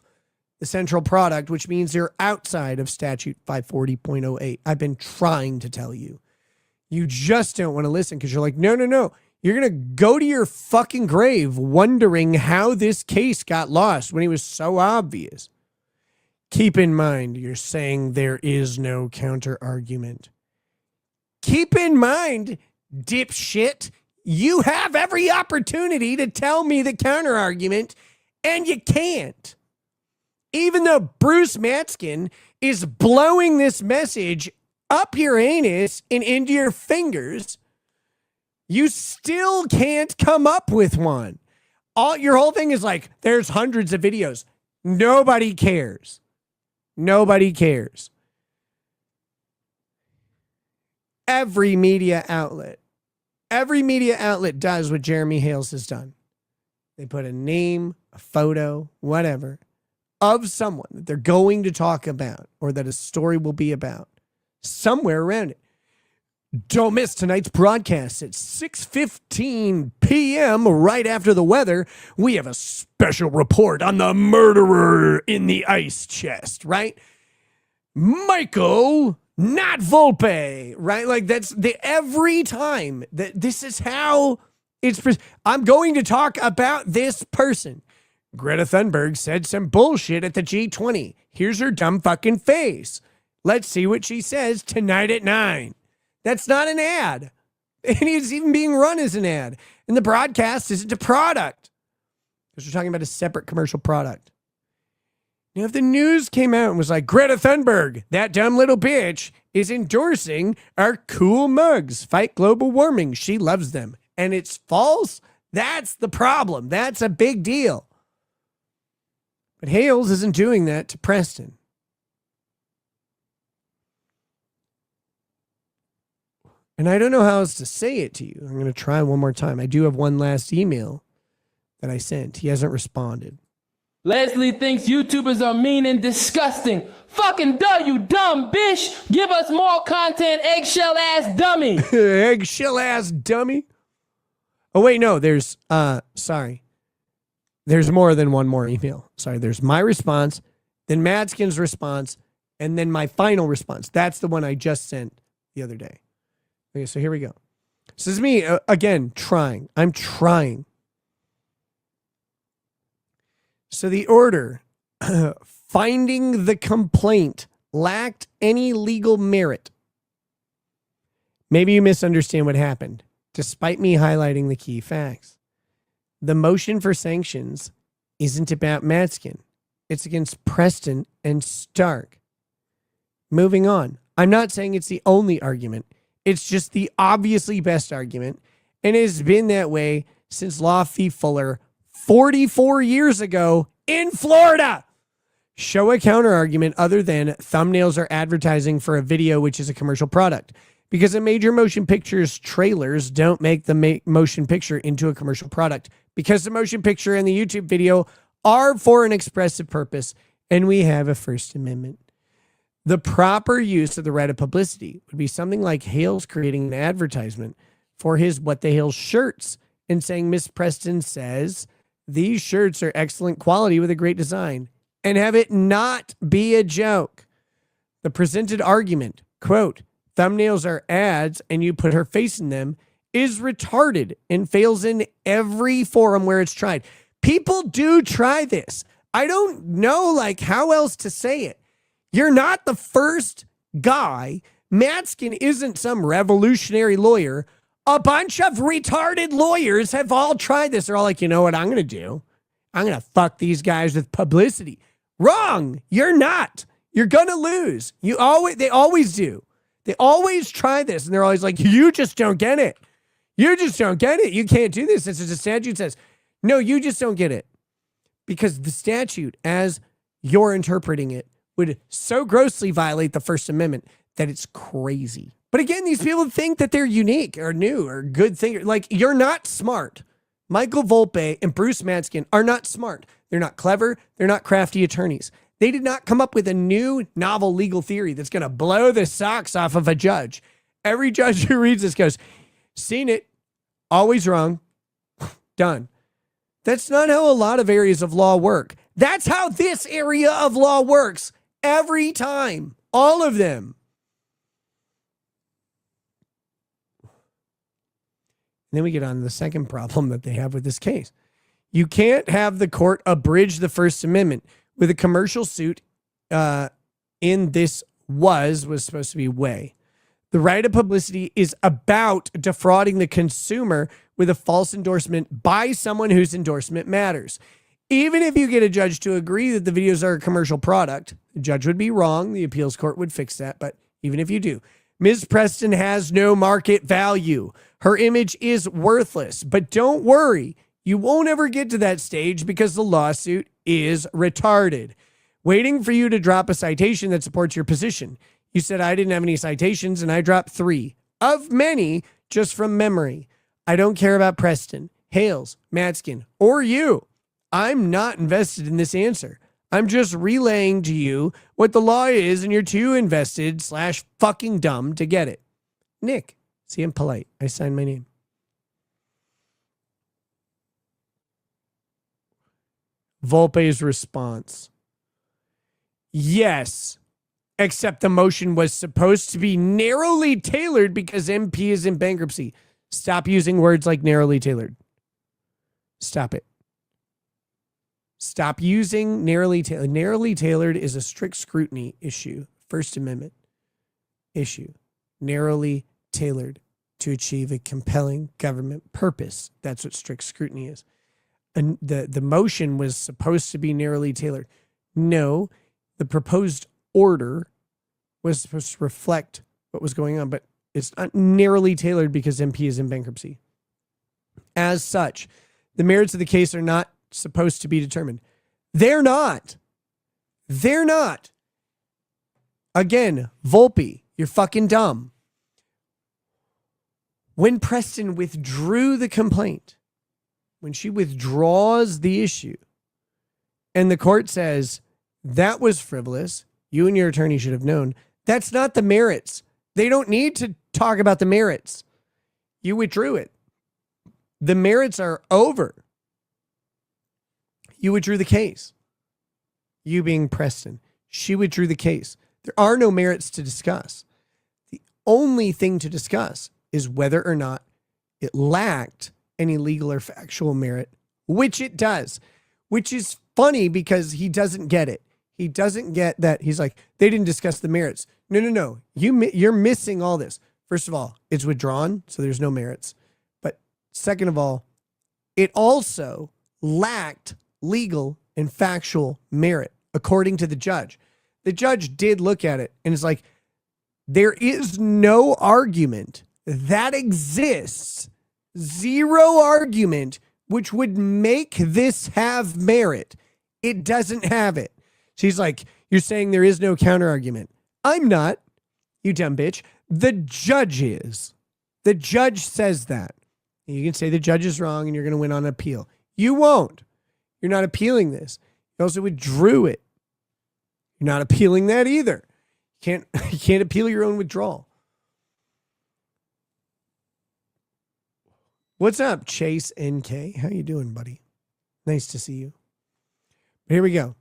the central product, which means they're outside of statute 540.08. I've been trying to tell you. You just don't want to listen because you're like, no. You're going to go to your fucking grave wondering how this case got lost when it was so obvious. Keep in mind, you're saying there is no counter argument. Keep in mind, dipshit, you have every opportunity to tell me the counter argument, and you can't. Even though Bruce Matskin is blowing this message up your anus and into your fingers, you still can't come up with one. Your whole thing is like, there's hundreds of videos. Nobody cares. Nobody cares. Every media outlet does what Jeremy Hales has done. They put a name, a photo, whatever, of someone that they're going to talk about or that a story will be about somewhere around it. Don't miss tonight's broadcast at 6:15 p.m. right after the weather. We have a special report on the murderer in the ice chest, right? Michael, not Volpe, right? Like that's every time that this is how it's. I'm going to talk about this person. Greta Thunberg said some bullshit at the G20. Here's her dumb fucking face. Let's see what she says tonight at 9. That's not an ad. And it's even being run as an ad. And the broadcast isn't a product. Because we're talking about a separate commercial product. Now, if the news came out and was like, Greta Thunberg, that dumb little bitch, is endorsing our cool mugs, fight global warming. She loves them. And it's false. That's the problem. That's a big deal. But Hales isn't doing that to Preston. And I don't know how else to say it to you. I'm going to try one more time. I do have one last email that I sent. He hasn't responded. Leslie thinks YouTubers are mean and disgusting. Fucking duh, you dumb bitch. Give us more content, eggshell ass dummy. Eggshell ass dummy. Oh, wait, no, there's, sorry. There's more than one more email. Sorry, there's my response, then Madskin's response, and then my final response. That's the one I just sent the other day. Okay, so here we go. This is me, again, trying. I'm trying. So the order, finding the complaint lacked any legal merit. Maybe you misunderstand what happened, despite me highlighting the key facts. The motion for sanctions isn't about Matskin. It's against Preston and Stark. Moving on. I'm not saying it's the only argument. It's just the obviously best argument, and it has been that way since Law v. Fuller 44 years ago in Florida. Show a counter argument other than thumbnails are advertising for a video which is a commercial product, because a major motion picture's trailers don't make the motion picture into a commercial product, because the motion picture and the YouTube video are for an expressive purpose, and we have a First Amendment. The proper use of the right of publicity would be something like Hales creating an advertisement for his What the Hales shirts and saying Miss Preston says these shirts are excellent quality with a great design, and have it not be a joke. The presented argument, quote, thumbnails are ads and you put her face in them, is retarded and fails in every forum where it's tried. People do try this. I don't know like how else to say it. You're not the first guy. Matskin isn't some revolutionary lawyer. A bunch of retarded lawyers have all tried this. They're all like, you know what I'm going to do? I'm going to fuck these guys with publicity. Wrong. You're not. You're going to lose. They always do. They always try this. And they're always like, you just don't get it. You just don't get it. You can't do this. It's just a statute says, no, you just don't get it. Because the statute, as you're interpreting it, would so grossly violate the First Amendment that it's crazy. But again, these people think that they're unique or new or good thinkers. Like, you're not smart. Michael Volpe and Bruce Matskin are not smart. They're not clever. They're not crafty attorneys. They did not come up with a new novel legal theory that's going to blow the socks off of a judge. Every judge who reads this goes, seen it, always wrong, done. That's not how a lot of areas of law work. That's how this area of law works every time. All of them. And then we get on to the second problem that they have with this case. You can't have the court abridge the First Amendment with a commercial suit in this was supposed to be way. The right of publicity is about defrauding the consumer with a false endorsement by someone whose endorsement matters. Even if you get a judge to agree that the videos are a commercial product, the judge would be wrong. The appeals court would fix that. But even if you do, Ms. Preston has no market value. Her image is worthless. But don't worry, you won't ever get to that stage because the lawsuit is retarded. Waiting for you to drop a citation that supports your position. You said I didn't have any citations, and I dropped 3 of many just from memory. I don't care about Preston, Hales, Matskin, or you. I'm not invested in this answer. I'm just relaying to you what the law is, and you're too invested / fucking dumb to get it. Nick, see, I'm polite. I signed my name. Volpe's response. Yes, except the motion was supposed to be narrowly tailored because MP is in bankruptcy. Stop using words like narrowly tailored. Stop it. Stop using narrowly tailored. Narrowly tailored is a strict scrutiny issue. First Amendment issue. Narrowly tailored to achieve a compelling government purpose. That's what strict scrutiny is. And the motion was supposed to be narrowly tailored. No, the proposed order was supposed to reflect what was going on, but it's not narrowly tailored because MP is in bankruptcy. As such, the merits of the case are not supposed to be determined. They're not. They're not. Again, Volpe, you're fucking dumb. When Preston withdrew the complaint, when she withdraws the issue, and the court says, that was frivolous, you and your attorney should have known, that's not the merits. They don't need to talk about the merits. You withdrew it. The merits are over. You withdrew the case. You being Preston. She withdrew the case. There are no merits to discuss. The only thing to discuss is whether or not it lacked any legal or factual merit, which it does, which is funny because he doesn't get it. He doesn't get that. He's like, they didn't discuss the merits. No. You're missing all this. First of all, it's withdrawn, so there's no merits. But second of all, it also lacked legal and factual merit, according to the judge. The judge did look at it and is like, there is no argument that exists, zero argument, which would make this have merit. It doesn't have it. She's like, you're saying there is no counter argument. I'm not, you dumb bitch. The judge is. The judge says that. You can say the judge is wrong and you're going to win on appeal. You won't. You're not appealing this. You also withdrew it. You're not appealing that either. You can't appeal your own withdrawal. What's up, Chase NK? How you doing, buddy? Nice to see you. Here we go.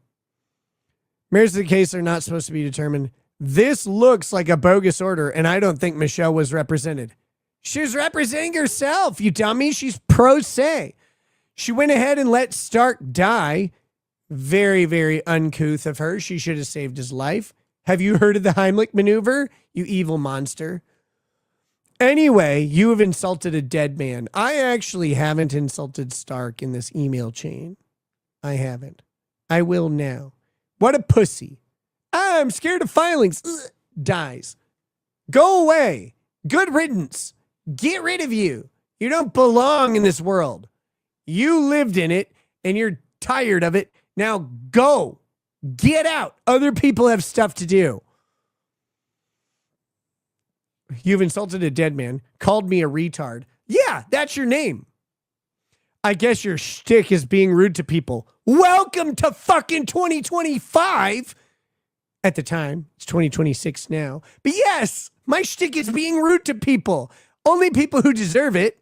Merits of the case are not supposed to be determined. This looks like a bogus order, and I don't think Michelle was represented. She was representing herself, you dummy. She's pro se. She went ahead and let Stark die. Very, very uncouth of her. She should have saved his life. Have you heard of the Heimlich maneuver, you evil monster? Anyway, you have insulted a dead man. I actually haven't insulted Stark in this email chain. I haven't. I will now. What a pussy. I'm scared of filings. Ugh. Dies. Go away. Good riddance. Get rid of you. You don't belong in this world. You lived in it and you're tired of it. Now go. Get out. Other people have stuff to do. You've insulted a dead man, called me a retard. Yeah, that's your name. I guess your shtick is being rude to people. Welcome to fucking 2025. At the time, it's 2026 now. But yes, my shtick is being rude to people. Only people who deserve it.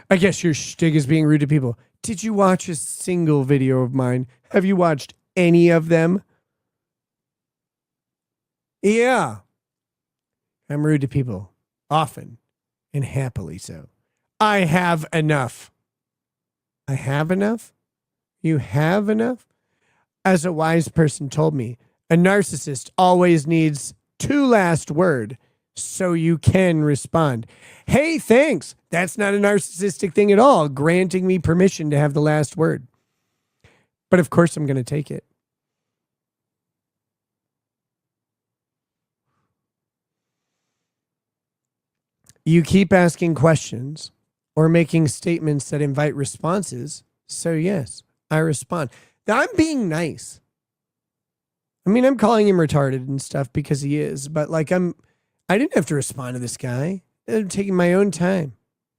I guess your shtick is being rude to people. Did you watch a single video of mine? Have you watched any of them? Yeah. I'm rude to people. Often. And happily so. I have enough. I have enough? You have enough? As a wise person told me, a narcissist always needs two last word so you can respond. Hey, thanks. That's not a narcissistic thing at all, granting me permission to have the last word. But of course I'm going to take it. You keep asking questions or making statements that invite responses. So yes, I respond. Now, I'm being nice. I mean, I'm calling him retarded and stuff because he is, but like I didn't have to respond to this guy. I'm taking my own time.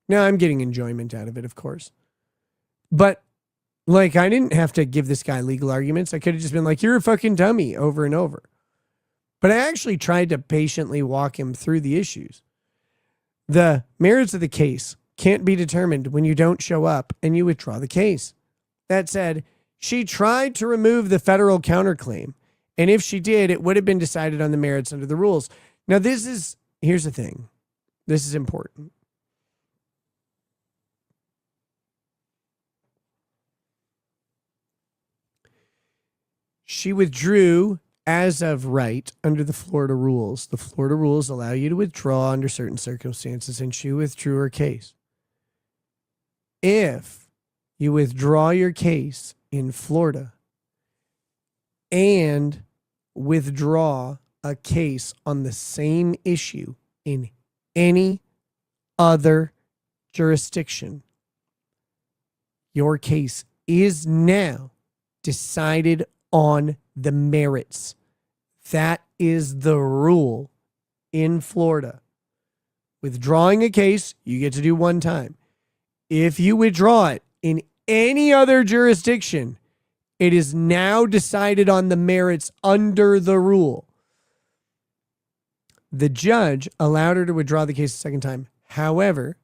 Now I'm getting enjoyment out of it, of course. But like, I didn't have to give this guy legal arguments. I could have just been like, you're a fucking dummy over and over. But I actually tried to patiently walk him through the issues. The merits of the case can't be determined when you don't show up and you withdraw the case. That said, she tried to remove the federal counterclaim. And if she did, it would have been decided on the merits under the rules. Now, here's the thing. This is important. She withdrew as of right under the Florida rules. The Florida rules allow you to withdraw under certain circumstances, and she withdrew her case. If you withdraw your case in Florida and withdraw a case on the same issue in any other jurisdiction, your case is now decided on the merits. That is the rule in Florida. Withdrawing a case, you get to do one time. If you withdraw it in any other jurisdiction, it is now decided on the merits under the rule. The judge allowed her to withdraw the case a second time. However,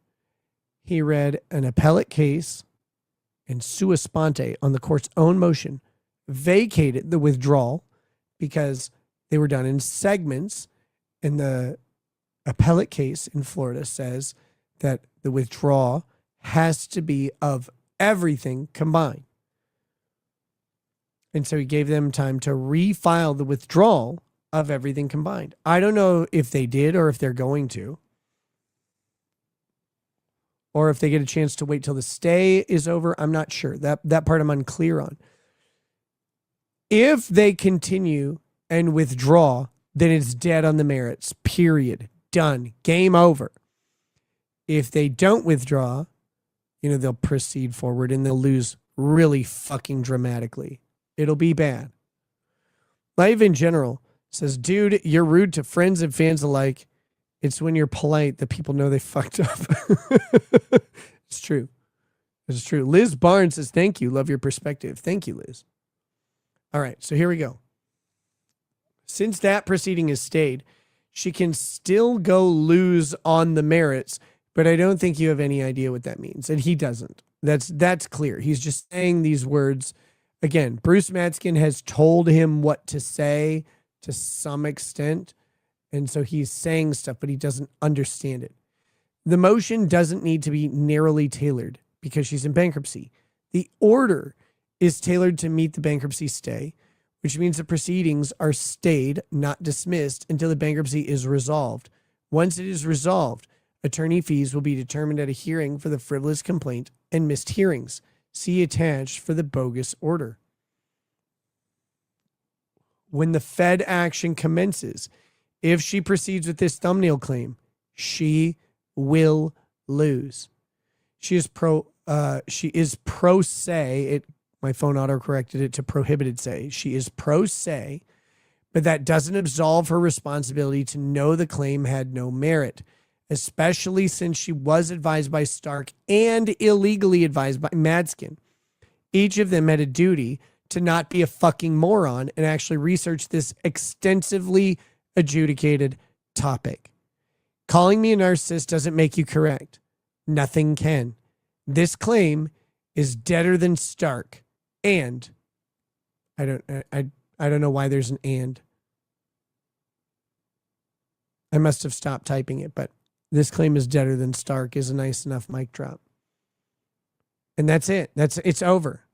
he read an appellate case and sua sponte on the court's own motion, vacated the withdrawal because they were done in segments. And the appellate case in Florida says that the withdrawal has to be of everything combined. And so he gave them time to refile the withdrawal of everything combined. I don't know if they did or if they're going to. Or if they get a chance to wait till the stay is over. I'm not sure. That part I'm unclear on. If they continue and withdraw, then it's dead on the merits. Period. Done. Game over. If they don't withdraw, they'll proceed forward and they'll lose really fucking dramatically. It'll be bad. Life in general says, dude, you're rude to friends and fans alike. It's when you're polite that people know they fucked up. It's true. It's true. Liz Barnes says, thank you. Love your perspective. Thank you, Liz. All right, so here we go. Since that proceeding has stayed, she can still go lose on the merits, but I don't think you have any idea what that means. And he doesn't. That's clear. He's just saying these words. Again, Bruce Matskin has told him what to say to some extent. And so he's saying stuff, but he doesn't understand it. The motion doesn't need to be narrowly tailored because she's in bankruptcy. The order is tailored to meet the bankruptcy stay, which means the proceedings are stayed, not dismissed, until the bankruptcy is resolved. Once it is resolved, attorney fees will be determined at a hearing for the frivolous complaint and missed hearings. See attached for the bogus order. When the Fed action commences, if she proceeds with this thumbnail claim, she will lose. She is pro se. My phone auto-corrected it to prohibited se. She is pro se, but that doesn't absolve her responsibility to know the claim had no merit, especially since she was advised by Stark and illegally advised by Madskin. Each of them had a duty to not be a fucking moron and actually research this extensively adjudicated topic. Calling me a narcissist doesn't make you correct. Nothing can. This claim is deader than Stark. And I don't know why there's an and. I must have stopped typing it, but this claim is deader than Stark is a nice enough mic drop. And that's it. It's over.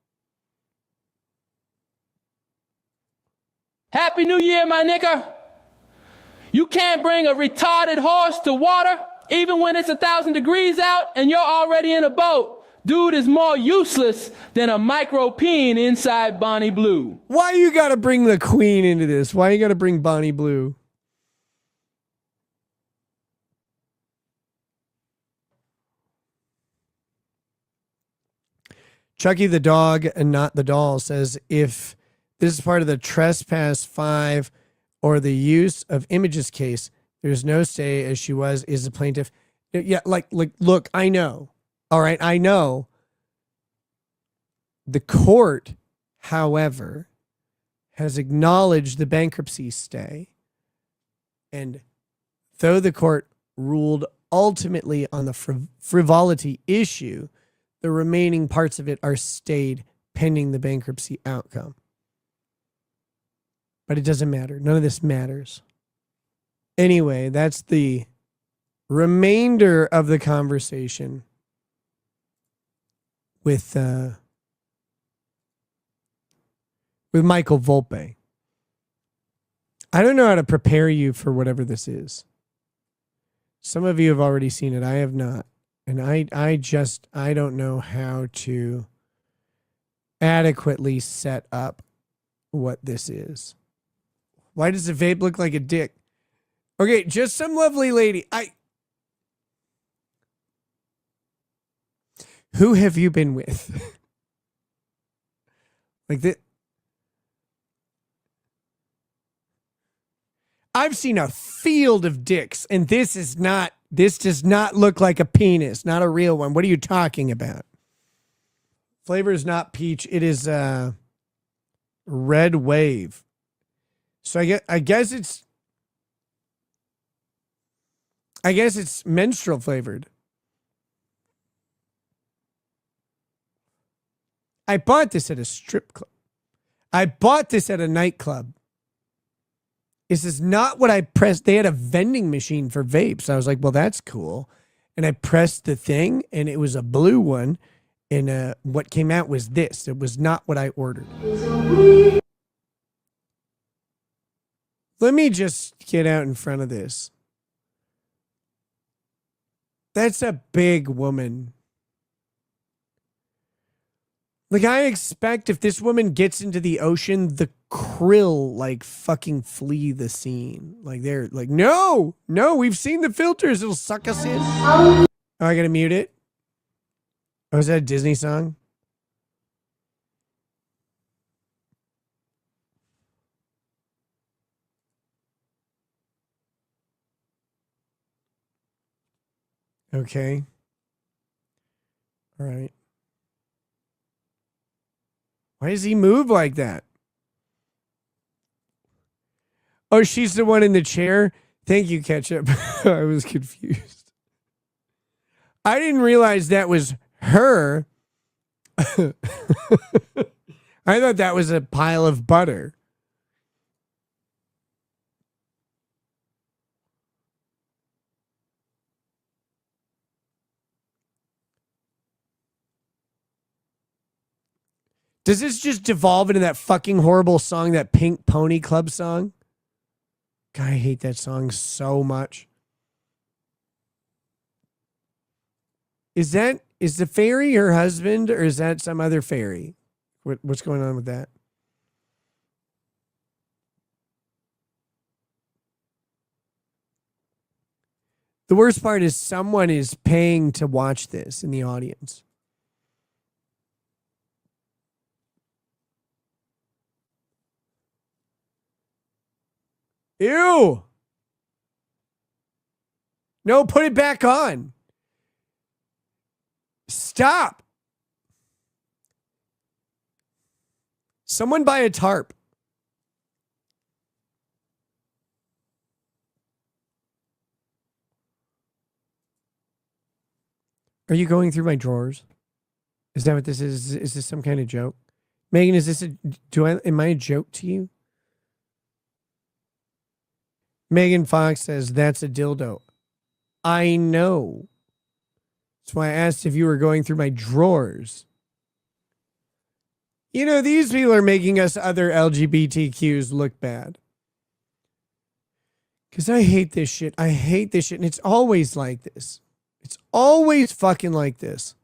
Happy New Year, my nigga. You can't bring a retarded horse to water, even when it's 1,000 degrees out and you're already in a boat. Dude is more useless than a micro peen inside Bonnie Blue. Why you gotta bring the queen into this? Why you gotta bring Bonnie Blue? Chucky the dog and not the doll says, if this is part of the trespass 5 or the use of images case, there's no say as she is a plaintiff. Yeah, like look, I know. All right, I know. The court, however, has acknowledged the bankruptcy stay. And though the court ruled ultimately on the frivolity issue, the remaining parts of it are stayed pending the bankruptcy outcome. But it doesn't matter. None of this matters. Anyway, that's the remainder of the conversation with Michael Volpe. I don't know how to prepare you for whatever this is. Some of you have already seen it. I have not. And I don't know how to adequately set up what this is. Why does the vape look like a dick? Okay, just some lovely lady. Who have you been with? Like that. I've seen a field of dicks, and this does not look like a penis, not a real one. What are you talking about? Flavor is not peach. It is red wave. So I guess it's menstrual flavored. I bought this at a strip club. I bought this at a nightclub. This is not what I pressed. They had a vending machine for vapes. I was like, well, that's cool. And I pressed the thing, and it was a blue one. And what came out was this. It was not what I ordered. Let me just get out in front of this. That's a big woman. Like, I expect if this woman gets into the ocean, the krill like fucking flee the scene. Like, they're like, no, we've seen the filters. It'll suck us in. Oh, I gotta mute it. Oh, is that a Disney song? Okay. All right. Why does he move like that? Oh, she's the one in the chair? Thank you, Ketchup. I was confused. I didn't realize that was her. I thought that was a pile of butter. Does this just devolve into that fucking horrible song, that Pink Pony Club song? God, I hate that song so much. Is the fairy her husband, or is that some other fairy? What's going on with that? The worst part is someone is paying to watch this in the audience. Ew. No, put it back on. Stop. Someone buy a tarp. Are you going through my drawers? Is that what this is? Is this some kind of joke? Megan, is this am I a joke to you? Megan Fox says, that's a dildo. I know. That's why I asked if you were going through my drawers. You know, these people are making us other LGBTQs look bad. Because I hate this shit. I hate this shit. And it's always like this. It's always fucking like this.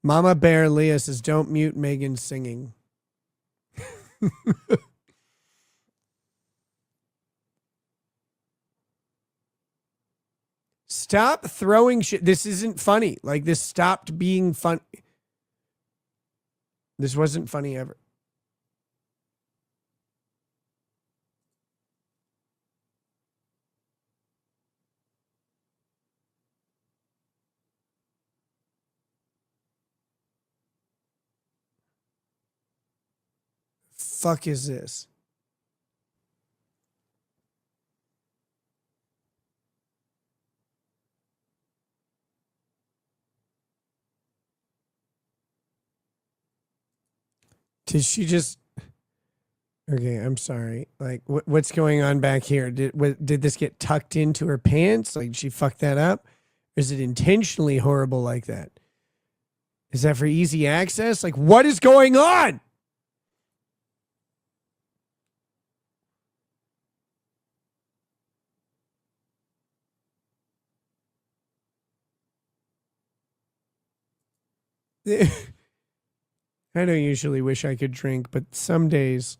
Mama Bear Leah says, don't mute Megan singing. Stop throwing shit. This isn't funny. Like, this stopped being fun. This wasn't funny ever. Fuck is this? Did she just... Okay, I'm sorry. Like, what's going on back here? Did this get tucked into her pants? Like, she fucked that up? Or is it intentionally horrible like that? Is that for easy access? Like, what is going on? I don't usually wish I could drink, but some days...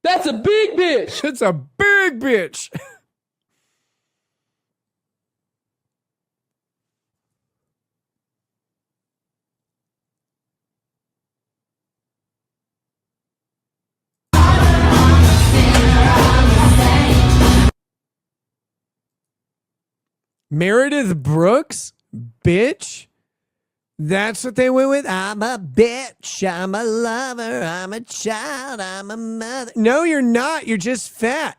That's a big bitch. It's a big bitch. Meredith Brooks, bitch. That's what they went with. I'm a bitch. I'm a lover. I'm a child. I'm a mother. No, you're not. You're just fat.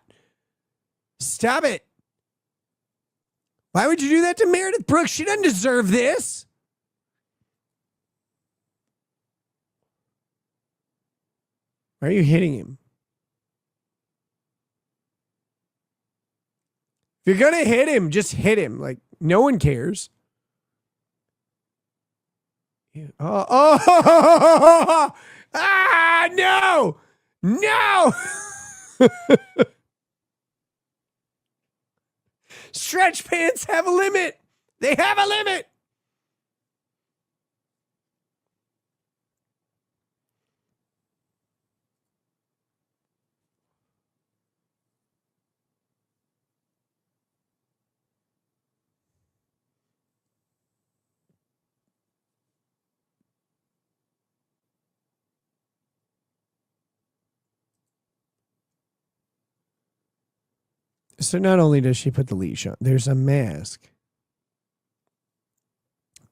Stop it. Why would you do that to Meredith Brooks? She doesn't deserve this. Why are you hitting him? If you're going to hit him, just hit him. Like, no one cares. Oh, no, no. Stretch pants have a limit. They have a limit. So not only does she put the leash on, there's a mask.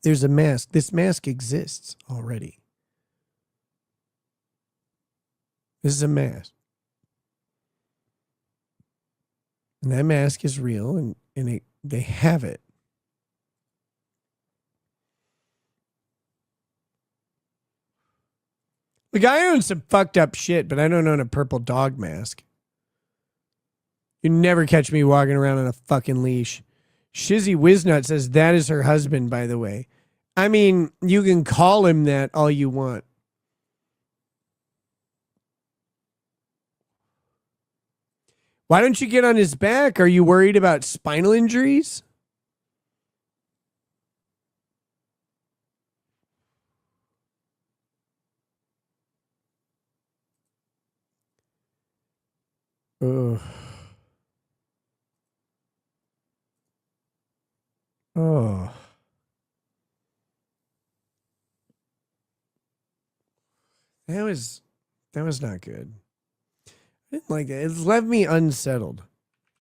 There's a mask. This mask exists already. This is a mask. And that mask is real, and they have it. The guy owns some fucked up shit, but I don't own a purple dog mask. You never catch me walking around on a fucking leash. Shizzy Wiznut says that is her husband, by the way. I mean, you can call him that all you want. Why don't you get on his back? Are you worried about spinal injuries? Ugh. Oh. That was not good. I didn't like that. It's left me unsettled.